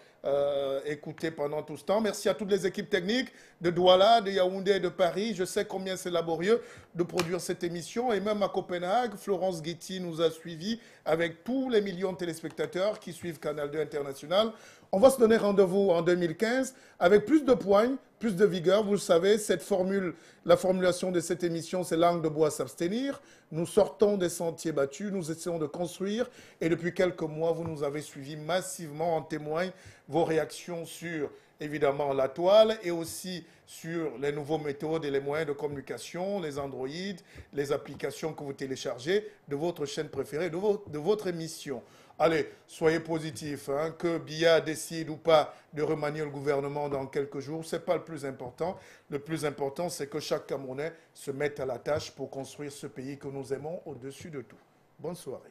écouté pendant tout ce temps. Merci à toutes les équipes techniques de Douala, de Yaoundé et de Paris. Je sais combien c'est laborieux de produire cette émission. Et même à Copenhague, Florence Guetti nous a suivis avec tous les millions de téléspectateurs qui suivent Canal 2 International. On va se donner rendez-vous en 2015 avec plus de poigne, plus de vigueur. Vous le savez, cette formule, la formulation de cette émission, c'est langue de bois s'abstenir. Nous sortons des sentiers battus, nous essayons de construire. Et depuis quelques mois, vous nous avez suivis massivement. En témoignent vos réactions sur, évidemment, la toile et aussi sur les nouveaux méthodes et les moyens de communication, les Android, les applications que vous téléchargez de votre chaîne préférée, de votre émission. Allez, soyez positifs, hein, que Biya décide ou pas de remanier le gouvernement dans quelques jours, ce n'est pas le plus important. Le plus important, c'est que chaque Camerounais se mette à la tâche pour construire ce pays que nous aimons au-dessus de tout. Bonne soirée.